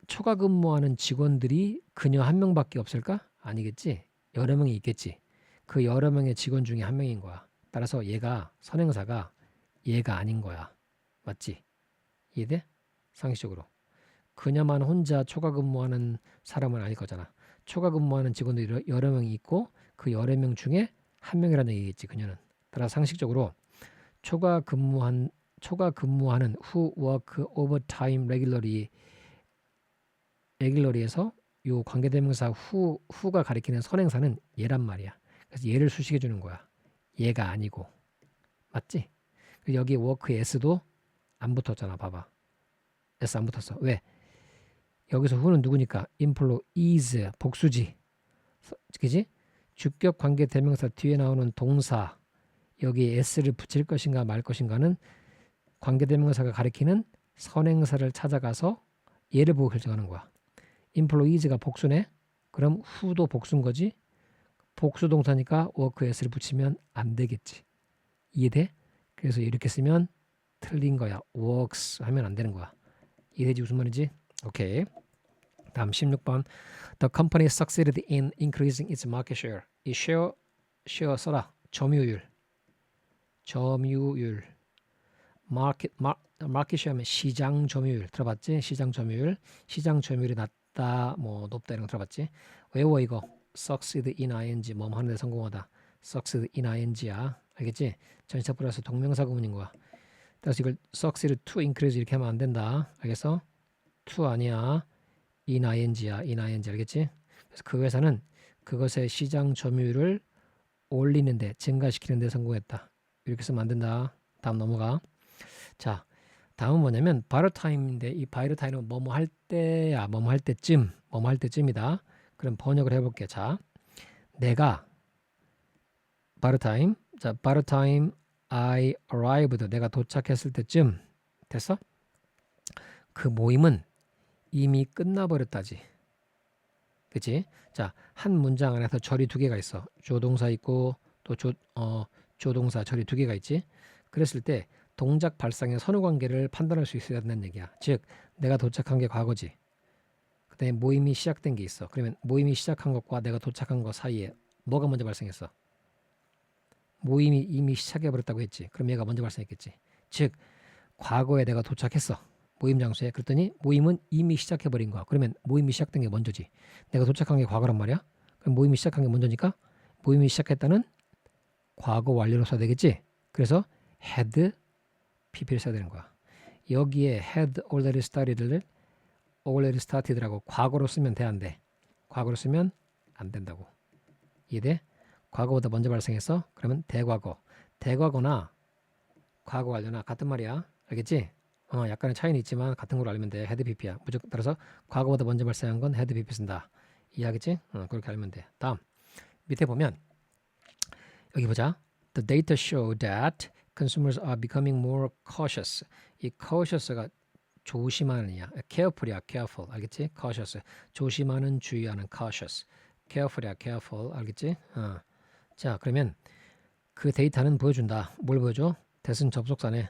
초과 근무하는 직원들이 그녀 한 명밖에 없을까? 아니겠지. 여러 명이 있겠지. 그 여러 명의 직원 중에 한 명인 거야. 따라서 얘가 선행사가 얘가 아닌 거야. 맞지? 이해돼? 상식적으로. 그녀만 혼자 초과 근무하는 사람은 아닐 거잖아. 초과 근무하는 직원들이 여러 명이 있고 그 여러 명 중에 한 명이라는 얘기겠지. 그녀는. 따라서 상식적으로 초과 근무하는 who work overtime regularly에서 요 관계대명사 who가 가리키는 선행사는 얘란 말이야. 그래서 얘를 수식해 주는 거야. 얘가 아니고. 맞지? 여기 work s도 안 붙었잖아. 봐봐. s 안 붙었어. 왜? 여기서 who는 누구니까? employees 복수지. 그지? 주격 관계 대명사 뒤에 나오는 동사 여기 s를 붙일 것인가 말 것인가는 관계 대명사가 가리키는 선행사를 찾아가서 얘를 보고 결정하는 거야. employees가 복수네. 그럼 who도 복수인 거지. 복수 동사니까 work s를 붙이면 안 되겠지. 이해돼? 그래서 이렇게 쓰면 틀린 거야. works 하면 안 되는 거야. 이해되지 무슨 말인지? 오케이. 다음 16번. The company succeeded in increasing its market share. 이 share 써라. 점유율. market share 하면 시장 점유율. 들어봤지? 시장 점유율. 시장 점유율이 낮다, 뭐 높다 이런 거 들어봤지? 외워 이거. succeed in ing. 뭐 하는 데 성공하다. succeed in ing야. 알겠지? 전치사 플러스 동명사 구문인 거야. 그래서 이걸 succeed to increase 이렇게 하면 안 된다. 알겠어? to 아니야. in ing야. in ing 알겠지? 그래서 그 회사는 그것의 시장 점유율을 올리는데, 증가시키는데 성공했다. 이렇게 쓰면 안 된다. 다음 넘어가. 자, 다음은 뭐냐면 바이럴 타임인데, 이 바이럴 타임은 뭐뭐 할 때야, 뭐뭐 할 때쯤, 뭐뭐 할 때쯤이다. 그럼 번역을 해볼게. 자, 내가 바이럴 타임, 자, 바이럴 타임 I arrived, 내가 도착했을 때쯤 됐어? 그 모임은 이미 끝나버렸다지. 그치? 자, 한 문장 안에서 절이 두 개가 있어. 조동사 있고 또 조동사 절이 두 개가 있지. 그랬을 때 동작 발상의 선후 관계를 판단할 수 있어야 된다는 얘기야. 즉, 내가 도착한 게 과거지. 그다음에 모임이 시작된 게 있어. 그러면 모임이 시작한 것과 내가 도착한 것 사이에 뭐가 먼저 발생했어? 모임이 이미 시작해버렸다고 했지. 그럼 얘가 먼저 발생했겠지. 즉, 과거에 내가 도착했어. 모임 장소에. 그랬더니 모임은 이미 시작해버린 거야. 그러면 모임이 시작된 게 먼저지. 내가 도착한 게 과거란 말이야. 그럼 모임이 시작한 게 먼저니까 모임이 시작했다는 과거 완료로 써야 되겠지. 그래서 had pp를 써야 되는 거야. 여기에 had already started라고 과거로 쓰면 돼, 안 돼? 과거로 쓰면 안 된다고. 이해돼? 과거보다 먼저 발생했어? 그러면 대과거. 대과거나 과거 완료나 같은 말이야. 알겠지? 약간의 차이는 있지만 같은 걸로 알면 돼. had pp야. 무조건 따라서 과거보다 먼저 발생한 건 had pp 쓴다. 이해하겠지? 그렇게 알면 돼. 다음 밑에 보면 여기 보자. The data show that consumers are becoming more cautious. 이 cautious가 조심하느냐. careful이야. careful. 알겠지? cautious. 조심하는, 주의하는 cautious. careful이야. careful. 알겠지? 자, 그러면 그 데이터는 보여준다. 뭘 보여줘? 대신 접속사네.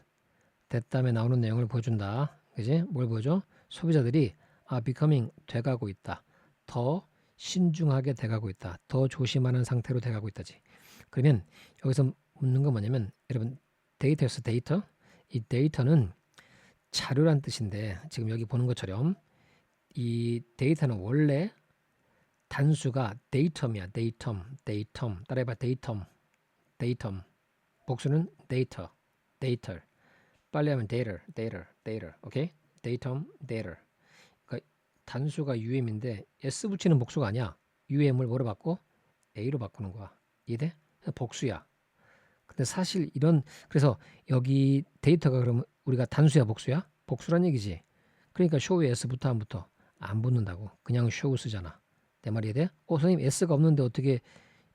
됐다음에 나오는 내용을 보여준다. 그지? 뭘 보여줘? 소비자들이 becoming 돼가고 있다. 더 신중하게 돼가고 있다. 더 조심하는 상태로 돼가고 있다지. 그러면 여기서 묻는 건 뭐냐면, 여러분 데이터였어. 데이터. 이 데이터는 자료란 뜻인데, 지금 여기 보는 것처럼 이 데이터는 원래 단수가 데이텀이야. 데이텀. 따라해봐. 데이텀. 복수는 데이터. 빨리 하면 data. 오케이? 데이텀, data. 그러니까 단수가 um인데 s 붙이는 복수가 아니야. um을 뭐로 바꿔? a로 바꾸는 거야. 이해돼? 복수야. 근데 사실 그래서 여기 데이터가 그러면 우리가 단수야, 복수야? 복수란 얘기지. 그러니까 show에 s부터 안 붙어. 안 붙는다고. 그냥 show 쓰잖아. 내 말이 이해돼? 선생님 s가 없는데 어떻게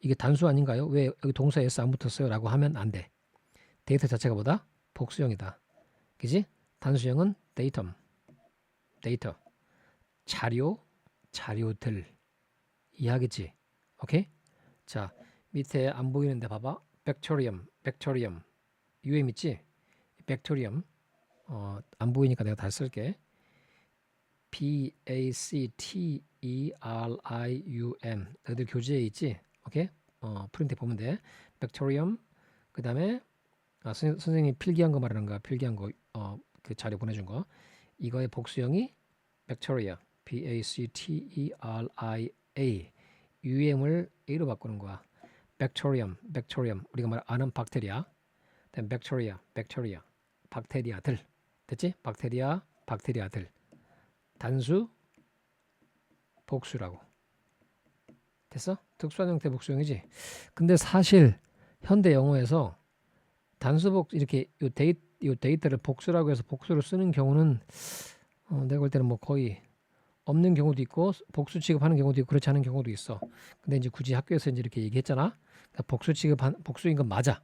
이게 단수 아닌가요? 왜 여기 동사 s 안 붙었어요? 라고 하면 안 돼. 데이터 자체가 뭐다? 복수형이다. 그지? 단수형은 데이터. 자료들. 이해하겠지? 오케이? 자, 밑에 안 보이는데 봐봐. 백토리엄. 있지? 백토리엄. 안 보이니까 내가 다시 쓸게. BACTERIUM. 너희들 교재에 있지? 오케이? 프린트 보면 돼. 백토리엄. 그 다음에 선생님이 필기한 거 말하는 거야. 필기한 거, 그 자료 보내준 거. 이거의 복수형이 bacteria, BACTERIA. um을 a로 바꾸는 거야. bacterium. 우리가 아는 박테리아. then bacteria. 박테리아들. 됐지? 박테리아들. 단수, 복수라고. 됐어? 특수한 형태 복수형이지. 근데 사실 현대 영어에서 단수복 이렇게 요 데이터를 복수라고 해서 복수로 쓰는 경우는 내가 볼 때는 뭐 거의 없는 경우도 있고 복수 취급하는 경우도 있고 그렇지 않은 경우도 있어. 근데 이제 굳이 학교에서 이제 이렇게 얘기했잖아. 그러니까 복수인 건 맞아.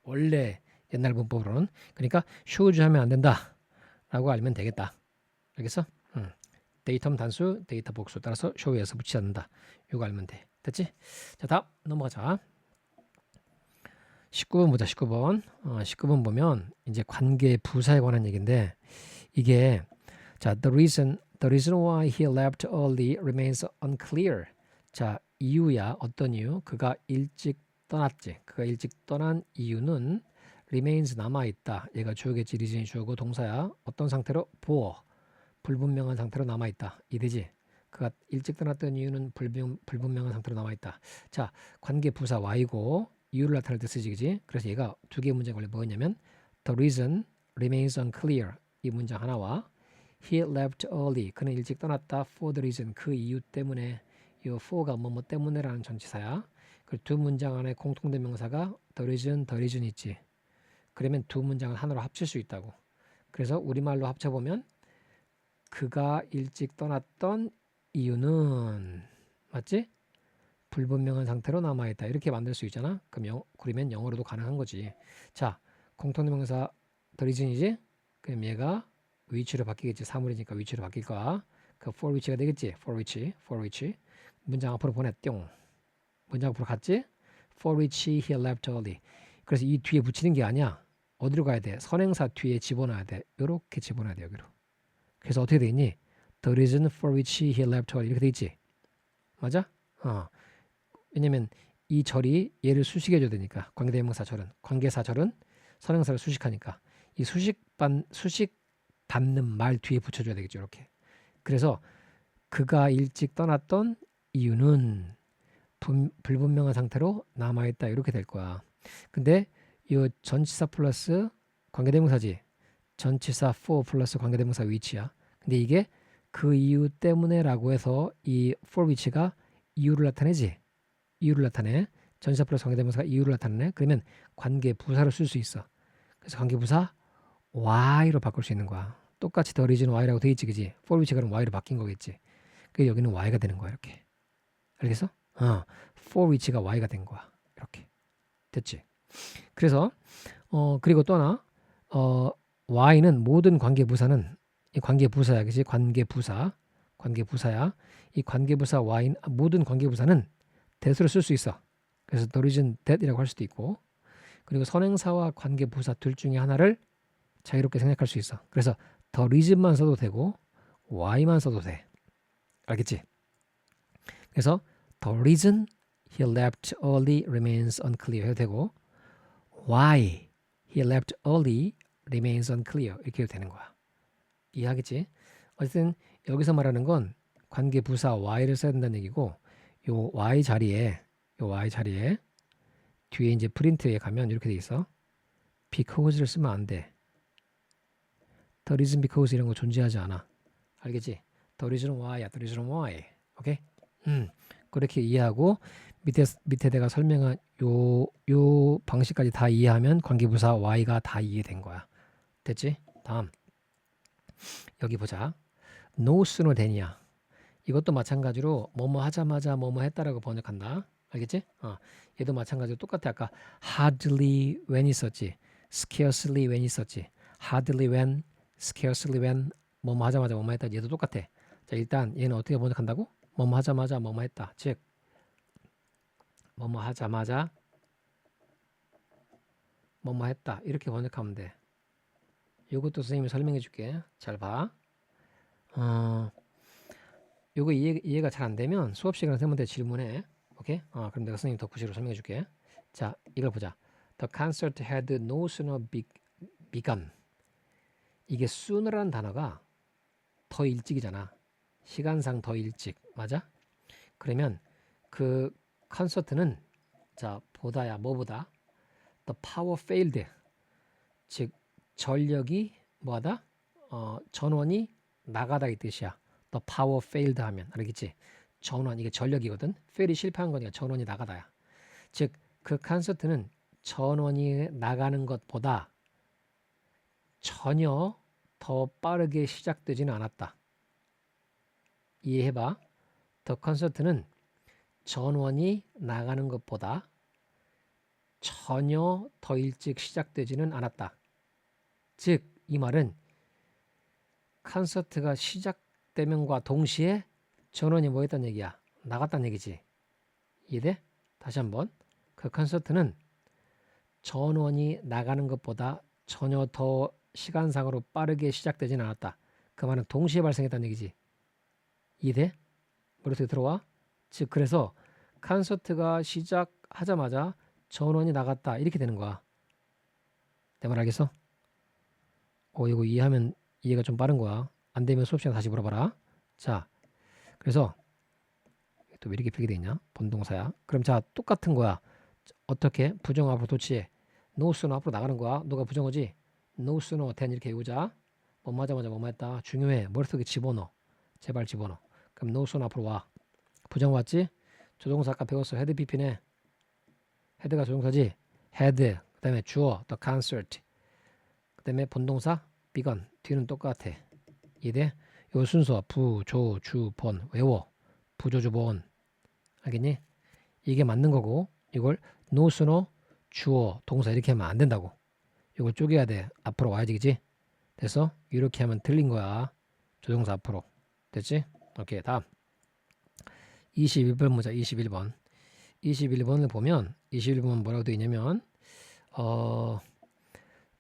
원래 옛날 문법으로는. 그러니까 shows 하면 안 된다라고 알면 되겠다. 알겠어? 데이터 단수, 데이터 복수 따라서 show에서 붙이지 않는다. 이거 알면 돼. 됐지? 자, 다음 넘어가자. 19번 보자. 19번. 19번 보면 이제 관계 부사에 관한 얘기인데 이게 자, the reason why he left early remains unclear. 자, 이유야. 어떤 이유? 그가 일찍 떠났지. 그가 일찍 떠난 이유는 remains 남아 있다. 얘가 주어겠지. reason이 주어고 동사야. 어떤 상태로? 불분명한 상태로 남아 있다. 이되지. 그가 일찍 떠났던 이유는 불분명한 상태로 남아 있다. 자, 관계 부사 y고 이유를 나타낼 때 쓰지, 그지? 그래서 얘가 두 개의 문장 원래 뭐였냐면 the reason remains unclear 이 문장 하나와 he left early 그는 일찍 떠났다 for the reason 그 이유 때문에 이 for가 뭐뭐 때문에라는 전치사야. 그리고 두 문장 안에 공통된 명사가 the reason 있지. 그러면 두 문장을 하나로 합칠 수 있다고. 그래서 우리말로 합쳐보면 그가 일찍 떠났던 이유는 맞지? 불분명한 상태로 남아있다. 이렇게 만들 수 있잖아. 그러면 영어로도 가능한 거지. 자, 공통명사 the reason이지? 그럼 얘가 위치로 바뀌겠지. 사물이니까 위치로 바뀔 거야. 그 for which가 되겠지. for which. 문장 앞으로 보내. 뿅. 문장 앞으로 갔지? for which he left early. 그래서 이 뒤에 붙이는 게 아니야. 어디로 가야 돼? 선행사 뒤에 집어넣어야 돼. 요렇게 집어넣어야 돼. 여기로. 그래서 어떻게 돼 있니? The reason for which he left early. 이렇게 돼 있지. 맞아? 왜냐면 이 절이 얘를 수식해줘야 되니까. 관계대명사절은. 관계사절은 선행사를 수식하니까. 이 수식 받는 말 뒤에 붙여줘야 되겠죠. 이렇게. 그래서 그가 일찍 떠났던 이유는 불분명한 상태로 남아있다. 이렇게 될 거야. 근데 이 전치사 플러스 관계대명사지. 전치사 for 플러스 관계대명사 which야. 근데 이게 그 이유 때문에라고 해서 이 for which가 이유를 나타내지. 이유를 나타내. 전치사 플러스 관계대명사가 이유를 나타내네. 그러면 관계 부사를 쓸 수 있어. 그래서 관계 부사 y로 바꿀 수 있는 거야. 똑같이 the reason why라고 돼 있지, 그지? for which가 그럼 y로 바뀐 거겠지. 그 여기는 y가 되는 거야, 이렇게. 알겠어? for which가 y가 된 거야. 이렇게. 됐지? 그래서 그리고 또 하나 y는 모든 관계 부사는 이 관계 부사야, 그지? 관계 부사야. 이 관계 부사 y는 모든 관계 부사는 that으로 쓸 수 있어. 그래서 the reason that이라고 할 수도 있고, 그리고 선행사와 관계 부사 둘 중에 하나를 자유롭게 생각할 수 있어. 그래서 the reason만 써도 되고 why만 써도 돼. 알겠지? 그래서 the reason he left early remains unclear 해도 되고 why he left early remains unclear 이렇게 해도 되는 거야. 이해하겠지? 어쨌든 여기서 말하는 건 관계 부사 y를 써야 된다는 얘기고 요 y 자리에 뒤에 이제 프린트에 가면 이렇게 돼 있어. because를 쓰면 안 돼. The reason because 이런 거 존재하지 않아. 알겠지? The reason why야. The reason why. 오케이? 그렇게 이해하고 밑에 내가 설명한 요 방식까지 다 이해하면 관계부사 y가 다 이해된 거야. 됐지? 다음. 여기 보자. No sooner than이야. 이것도 마찬가지로 뭐뭐 하자마자 뭐뭐 했다라고 번역한다. 알겠지? 얘도 마찬가지로 똑같아. 아까 hardly when 있었지. scarcely when 있었지. hardly when, scarcely when 뭐뭐 하자마자 뭐뭐 했다. 얘도 똑같아. 자, 일단 얘는 어떻게 번역한다고? 뭐뭐 하자마자 뭐뭐 했다. 즉 뭐뭐 하자마자 뭐뭐 했다. 이렇게 번역하면 돼. 이것도 선생님이 설명해 줄게. 잘 봐. 요거 이해가 잘 안 되면 수업 시간에 선생님한테 질문해. 오케이? 그럼 내가 선생님 덧구시로 설명해 줄게. 자, 이걸 보자. The concert had no sooner begun. 이게 sooner라는 단어가 더 일찍이잖아. 시간상 더 일찍. 맞아? 그러면 그 콘서트는 자, 보다야. 뭐보다? The power failed. 즉 전력이 뭐하다? 전원이 나가다 이 뜻이야. The power failed 하면 알겠지? 전원 이게 전력이거든. fail이 실패한 거니까 전원이 나가다야. 즉 그 콘서트는 전원이 나가는 것보다 전혀 더 빠르게 시작되지는 않았다. 이해해봐. The 콘서트는 전원이 나가는 것보다 전혀 더 일찍 시작되지는 않았다. 즉 이 말은 콘서트가 시작되면과 동시에 전원이 뭐 했단 얘기야? 나갔단 얘기지. 이해돼? 다시 한번. 그 콘서트는 전원이 나가는 것보다 전혀 더 시간상으로 빠르게 시작되진 않았다. 그 말은 동시에 발생했다는 얘기지. 이해돼? 머릿속에 들어와? 즉 그래서 콘서트가 시작하자마자 전원이 나갔다 이렇게 되는 거야. 내 말 알겠어? 이거 이해하면 이해가 좀 빠른 거야. 안 되면 수업 시간 다시 물어봐라. 자, 그래서 또 왜 이렇게 필게 돼 있냐? 본동사야. 그럼 자, 똑같은 거야. 어떻게? 부정 앞으로 도치해. no sooner 앞으로 나가는 거야. 너가 부정어지? no sooner than 이렇게 외우자. 뭐뭐 하자마자 뭐뭐 했다. 중요해. 머릿속에 집어넣어. 제발 집어넣어. 그럼 no sooner 앞으로 와. 부정 왔지? 조동사 아까 배웠어. 헤드 BP네. 헤드가 조동사지? 헤드. 그 다음에 주어. the concert. 그 다음에 본동사 begun. 뒤는 똑같아. 이해돼? 요 순서 부, 조, 주, 본 외워. 부조주, 본. 알겠니? 이게 맞는 거고 이걸 no sooner 주어, 동사 이렇게 하면 안 된다고. 이걸 쪼개야 돼. 앞으로 와야지, 그지? 됐어? 이렇게 하면 틀린 거야. 조동사 앞으로. 됐지? 오케이, 다음. 21번 문제, 21번. 21번을 보면 21번 뭐라고 되어 있냐면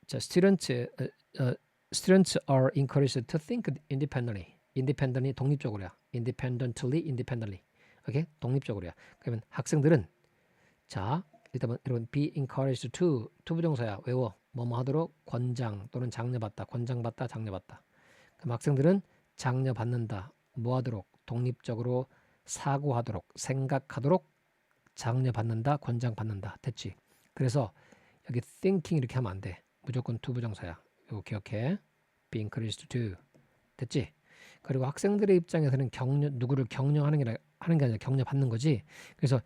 자, students are encouraged to think independently. independently 독립적으로야. independently. 오케이? 독립적으로야. 그러면 학생들은 자, 일단 이런 be encouraged to 부정사야. 외워. 뭐뭐 하도록 권장 또는 장려받다. 권장받다, 장려받다. 그럼 학생들은 장려받는다. 뭐 하도록? 독립적으로 사고하도록, 생각하도록 장려받는다, 권장받는다. 됐지? 그래서 여기 thinking 이렇게 하면 안 돼. 무조건 to 부정사야. 이거 기억해. be encouraged to. 됐지? 그리고 학생들의 입장에서는 누구를 격려하는 게 아니라 격려받는 거지. 그래서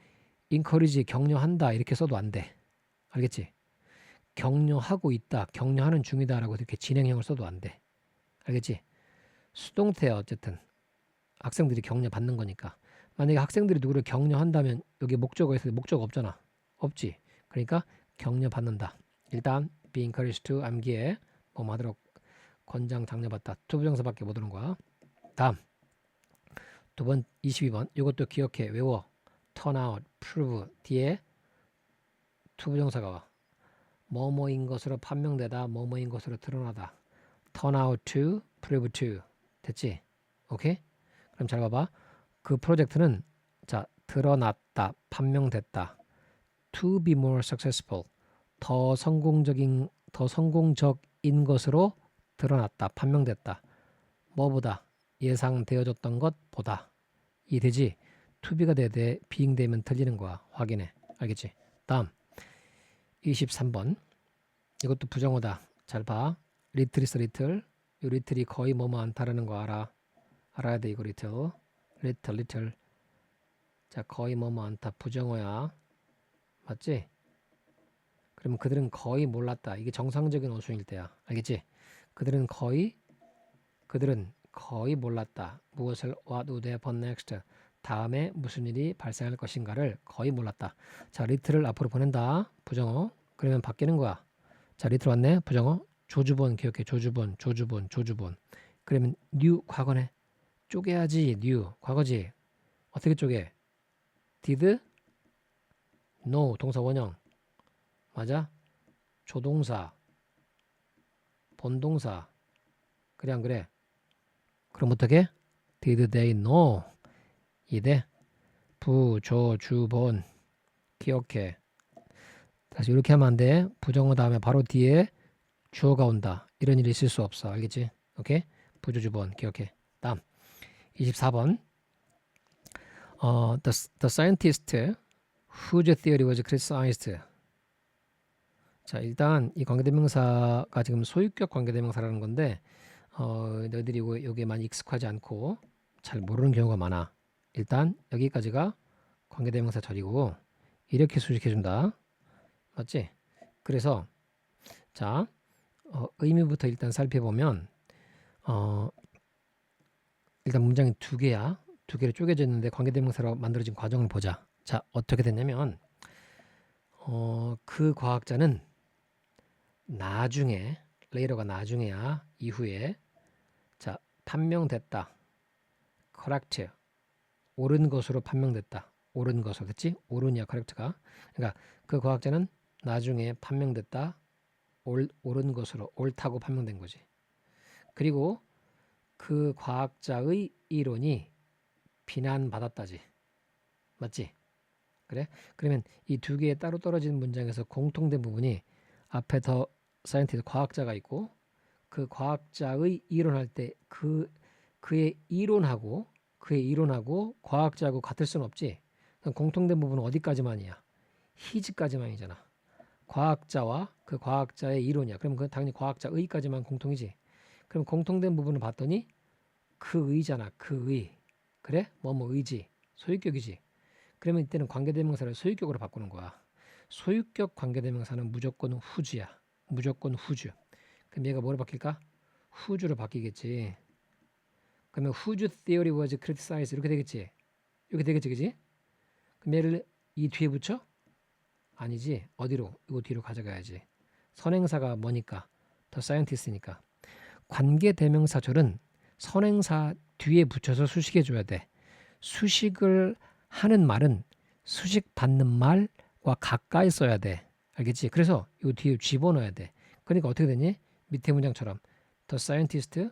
encourage 격려한다 이렇게 써도 안 돼. 알겠지? 격려하고 있다, 격려하는 중이다라고 이렇게 진행형을 써도 안 돼. 알겠지? 수동태야 어쨌든. 학생들이 격려받는 거니까. 만약에 학생들이 누구를 격려한다면 여기 목적어 있을 때 목적어 없잖아. 없지. 그러니까 격려받는다. 일단 be encouraged to 암기에 뭐 하도록 권장 장려받다. 투부정사밖에 못 오는 거야. 다음 두 번 22번 이것도 기억해. 외워. turn out, prove 뒤에 투부정사가 와. 뭐뭐인 것으로 판명되다. 뭐뭐인 것으로 드러나다. turn out to, prove to. 됐지? 오케이? 그럼 잘 봐봐. 그 프로젝트는 자 드러났다. 판명됐다. to be more successful. 더 성공적인 것으로 드러났다. 판명됐다. 뭐보다? 예상되어졌던 것보다. 이해되지? to be가 되되 being 되면 틀리는 거야. 확인해. 알겠지? 다음 23번 이것도 부정어다. 잘 봐. little 있어 little. 이 little이 거의 뭐뭐 않다라는 거 알아. 알아야 돼 이거 little. little. 자 거의 뭐뭐 않다. 부정어야. 맞지? 그러면 그들은 거의 몰랐다. 이게 정상적인 어순일 때야. 알겠지? 그들은 거의 몰랐다. 무엇을 what would happen next. 다음에 무슨 일이 발생할 것인가를 거의 몰랐다. 자, 리틀을 앞으로 보낸다. 부정어. 그러면 바뀌는 거야. 자, 리틀 왔네. 부정어. 조주본 기억해. 조주본. 그러면 knew 과거네. 쪼개야지. knew 과거지. 어떻게 쪼개? did know 동사 원형. 맞아? 조동사. 본동사. 그래 안 그래? 그럼 어떻게? Did they know? 이대 부, 조, 주, 본 기억해. 다시 이렇게 하면 안 돼. 부정어 다음에 바로 뒤에 주어가 온다. 이런 일이 있을 수 없어. 알겠지? 오케이? 부조, 주, 본 기억해. 다음 24번 the scientist whose theory was criticized. 자, 일단 이 관계대명사가 지금 소유격 관계대명사라는 건데 너희들이 여기에 많이 익숙하지 않고 잘 모르는 경우가 많아. 일단 여기까지가 관계대명사 절이고 이렇게 수식해준다. 맞지? 그래서 자 의미부터 일단 살펴보면 일단 문장이 두 개야. 두 개로 쪼개져 있는데 관계대명사로 만들어진 과정을 보자. 자 어떻게 됐냐면 그 과학자는 나중에 later가 나중에야 이후에 자 판명됐다. correct 옳은 것으로 판명됐다. 옳은 것으로 됐지? 옳은이야 correct가. 그러니까 그 과학자는 나중에 판명됐다. 옳은 것으로 옳다고 판명된 거지. 그리고 그 과학자의 이론이 비난받았다지. 맞지? 그래? 그러면 이 두 개의 따로 떨어진 문장에서 공통된 부분이 앞에 더 사이언티스트 과학자가 있고 그 과학자의 이론할 때 그의 이론하고 과학자하고 같을 수는 없지. 그럼 공통된 부분은 어디까지만이야? 히즈까지만이잖아. 과학자와 그 과학자의 이론이야. 그럼 그 당연히 과학자의까지만 공통이지. 그럼 공통된 부분을 봤더니 그의잖아. 그의. 그래? 뭐뭐 의지. 소유격이지. 그러면 이때는 관계대명사를 소유격으로 바꾸는 거야. 소유격 관계대명사는 무조건 후주야. 무조건 후주. 그럼 얘가 뭐로 바뀔까? 후주로 바뀌겠지. 그러면 whose theory was criticized 이렇게 되겠지. 이렇게 되겠지, 그지? 그럼 얘를 이 뒤에 붙여? 아니지. 어디로? 이거 뒤로 가져가야지. 선행사가 뭐니까? 더 scientist니까. 관계대명사절은 선행사 뒤에 붙여서 수식해줘야 돼. 수식을 하는 말은 수식 받는 말과 가까이 써야 돼. 알겠지? 그래서 이 뒤에 집어넣어야 돼. 그러니까 어떻게 되니? 밑에 문장처럼 The scientist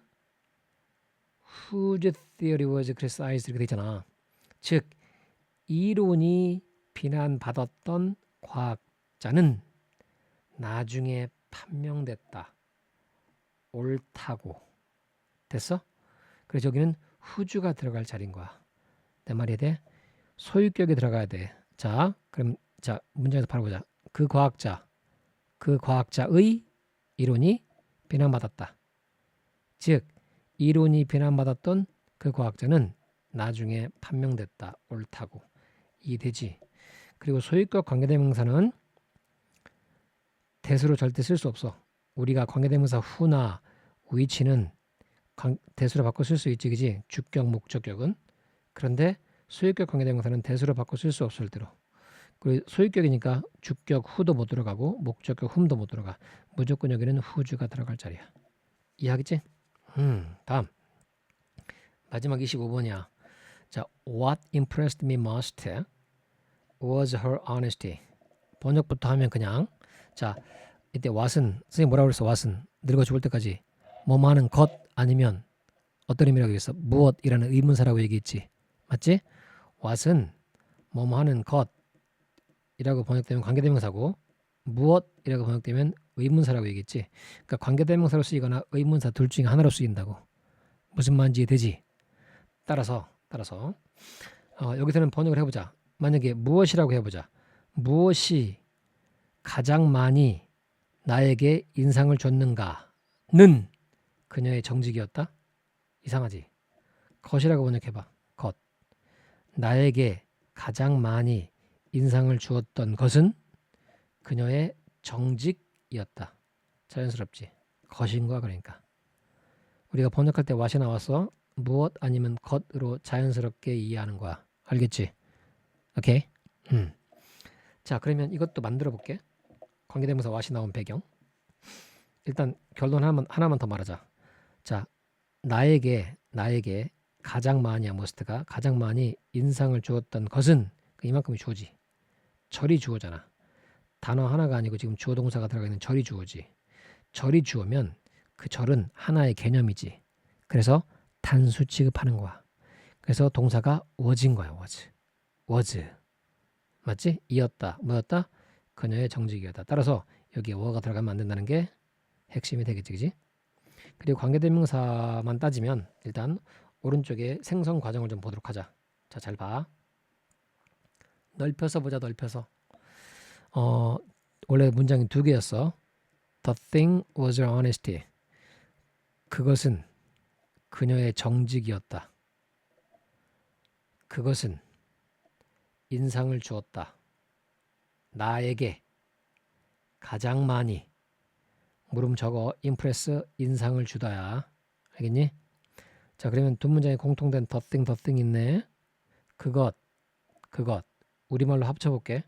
whose theory was criticized 이렇게 되잖아. 즉 이론이 비난받았던 과학자는 나중에 판명됐다. 옳다고. 됐어? 그래서 여기는 whose가 들어갈 자리인 거야. 내 말이 돼? 소유격이 들어가야 돼. 자, 그럼 자 문장에서 바로 보자. 그 과학자의 이론이 비난받았다. 즉 이론이 비난받았던 그 과학자는 나중에 판명됐다. 옳다고. 이해되지? 그리고 소유격 관계대명사는 대수로 절대 쓸 수 없어. 우리가 관계대명사 who나 which는 대수로 바꿔 쓸 수 있지, 그지? 주격, 목적격은. 그런데 소유격 관계대명사는 대수로 바꿔 쓸 수 없을 때로. 그리고 소유격이니까 주격 who도 못 들어가고 목적격 whom도 못 들어가. 무조건 여기는 whose가 들어갈 자리야. 이해하겠지? 다음 마지막 25번이야. 자, what impressed me most was her honesty. 번역부터 하면 그냥 자 이때 what은 선생님 뭐라고 그랬어? what은 늙어 죽을 때까지 뭐뭐 하는 것 아니면 어떤 의미라고 얘기했어? 무엇이라는 의문사라고 얘기했지. 맞지? what은 뭐뭐 하는 것이라고 번역되면 관계대명사고 무엇이라고 번역되면 의문사라고 얘기했지. 그러니까 관계대명사로 쓰이거나 의문사 둘 중에 하나로 쓰인다고. 무슨 말인지 이해되지? 따라서 여기서는 번역을 해보자. 만약에 무엇이라고 해보자. 무엇이 가장 많이 나에게 인상을 줬는가는 그녀의 정직이었다. 이상하지? 것이라고 번역해봐. 것. 나에게 가장 많이 인상을 주었던 것은 그녀의 정직이었다. 자연스럽지? 것인 거야 그러니까. 우리가 번역할 때 what이 나왔어. 무엇 아니면 것으로 자연스럽게 이해하는 거야. 알겠지? 오케이? 자, 그러면 이것도 만들어 볼게. 관계대명사 what이 나온 배경. 일단 결론 하나만 더 말하자. 자, 나에게 가장 많이 most가 가장 많이 인상을 주었던 것은 이만큼이 주어지. 절이 주어잖아. 단어 하나가 아니고 지금 주어 동사가 들어가 있는 절이 주어지. 절이 주어면 그 절은 하나의 개념이지. 그래서 단수 취급하는 거야. 그래서 동사가 was인 거야. was. 맞지? 이었다. 뭐였다? 그녀의 정직이었다. 따라서 여기에 were가 들어가면 안 된다는 게 핵심이 되겠지. 그지? 그리고 관계대명사만 따지면 일단 오른쪽에 생성 과정을 좀 보도록 하자. 자, 잘 봐. 넓혀서 보자. 넓혀서. 원래 문장이 두 개였어. The thing was her honesty. 그것은 그녀의 정직이었다. 그것은 인상을 주었다. 나에게 가장 많이. 물음 적어. impress 인상을 주다야. 알겠니? 자, 그러면 두 문장에 공통된 the thing 있네. 그것. 우리말로 합쳐볼게.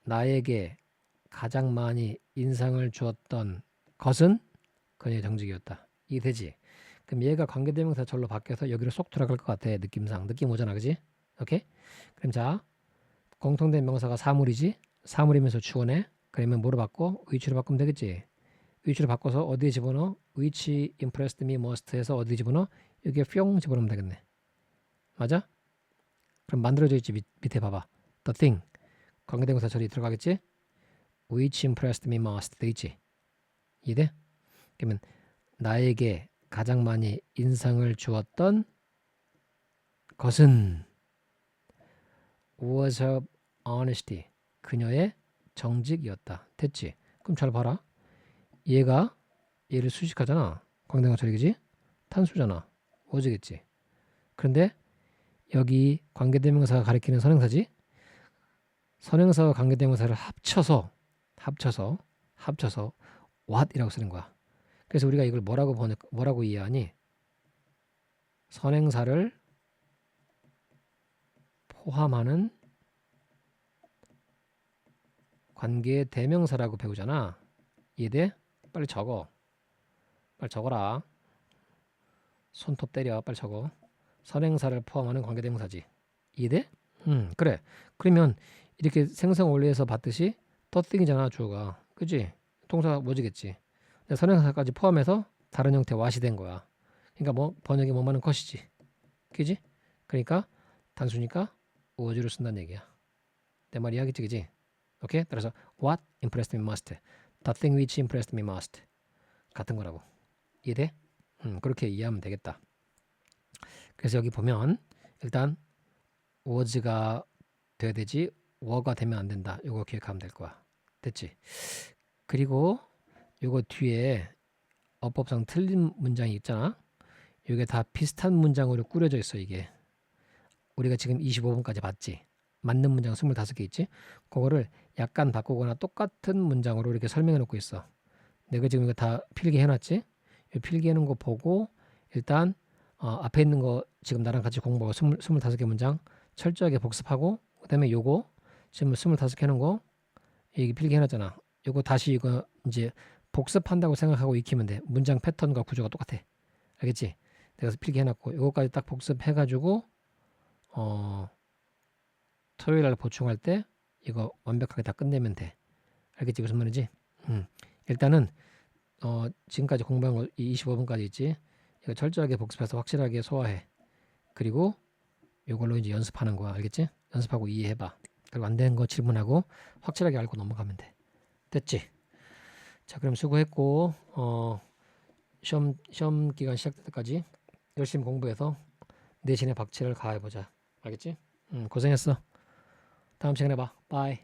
나에게 가장 많이 인상을 주었던 것은 그녀의 정직이었다. 이해되지? 그럼 얘가 관계대명사 절로 바뀌어서 여기로 쏙 들어갈 것 같아. 느낌 오잖아. 그지? 오케이? 그럼 자, 공통된 명사가 사물이지? 사물이면서 주어네. 그러면 뭐로 바꿔? which로 바꾸면 되겠지. which로 바꿔서 어디에 집어넣어? which impressed me most 해서 어디에 집어넣어? 여기에 뿅 집어넣으면 되겠네. 맞아? 그럼 만들어져 있지. 밑에 봐봐. the thing. 관계대명사 처리 들어가겠지? which impressed me most 돼 있지. 이해돼? 그러면 나에게 가장 많이 인상을 주었던 것은 was her honesty. 그녀의 정직이었다. 됐지? 그럼 잘 봐라. 얘를 수식하잖아. 관계대명사 처리겠지? 탄수잖아. was겠지. 그런데 여기 관계대명사가 가리키는 선행사지? 선행사와 관계대명사를 합쳐서 what이라고 쓰는 거야. 그래서 우리가 이걸 뭐라고 이해하니? 선행사를 포함하는 관계대명사라고 배우잖아. 이해돼? 빨리 적어. 빨리 적어라. 손톱 때려. 빨리 적어. 선행사를 포함하는 관계대명사지. 이해돼? 그래. 그러면 이렇게 생성 원리에서 봤듯이 더띵이잖아 주어가. 그치? 동사가 뭐지겠지. 선행사까지 포함해서 다른 형태 what이 된 거야. 그러니까 뭐 번역이 뭐만은 것이지. 그지? 그러니까 단수니까 was를 쓴다는 얘기야. 내 말 이해하겠지? 그지? 오케이? 따라서 what impressed me most. The thing which impressed me most. 같은 거라고. 이해돼? 그렇게 이해하면 되겠다. 그래서 여기 보면 일단 was가 돼야 되지 were가 되면 안 된다. 이거 기억하면 될 거야. 됐지? 그리고 이거 뒤에 어법상 틀린 문장이 있잖아. 이게 다 비슷한 문장으로 꾸려져 있어. 이게 우리가 지금 25번까지 봤지. 맞는 문장 25개 있지. 그거를 약간 바꾸거나 똑같은 문장으로 이렇게 설명해 놓고 있어. 내가 지금 이거 다 필기해 놨지. 이 필기해 놓은 거 보고 일단 앞에 있는 거 지금 나랑 같이 공부하고 25개 문장 철저하게 복습하고, 그 다음에 요거 지금 25개 해놓은 거 여기 필기해 놨잖아. 요거 다시 이거 이제 복습한다고 생각하고 익히면 돼. 문장 패턴과 구조가 똑같아. 알겠지? 내가 필기해 놨고 요거까지 딱 복습해 가지고 토요일 날 보충할 때 이거 완벽하게 다 끝내면 돼. 알겠지? 무슨 말인지? 일단은 지금까지 공부한 거 25분까지 있지. 이거 철저하게 복습해서 확실하게 소화해. 그리고 이걸로 이제 연습하는 거야. 알겠지? 연습하고 이해해봐. 그리고 안 되는 거 질문하고 확실하게 알고 넘어가면 돼. 됐지? 자, 그럼 수고했고 시험 기간 시작될 때까지 열심히 공부해서 내신의 박치를 가해보자. 알겠지? 고생했어. 다음 시간에 봐. 바이.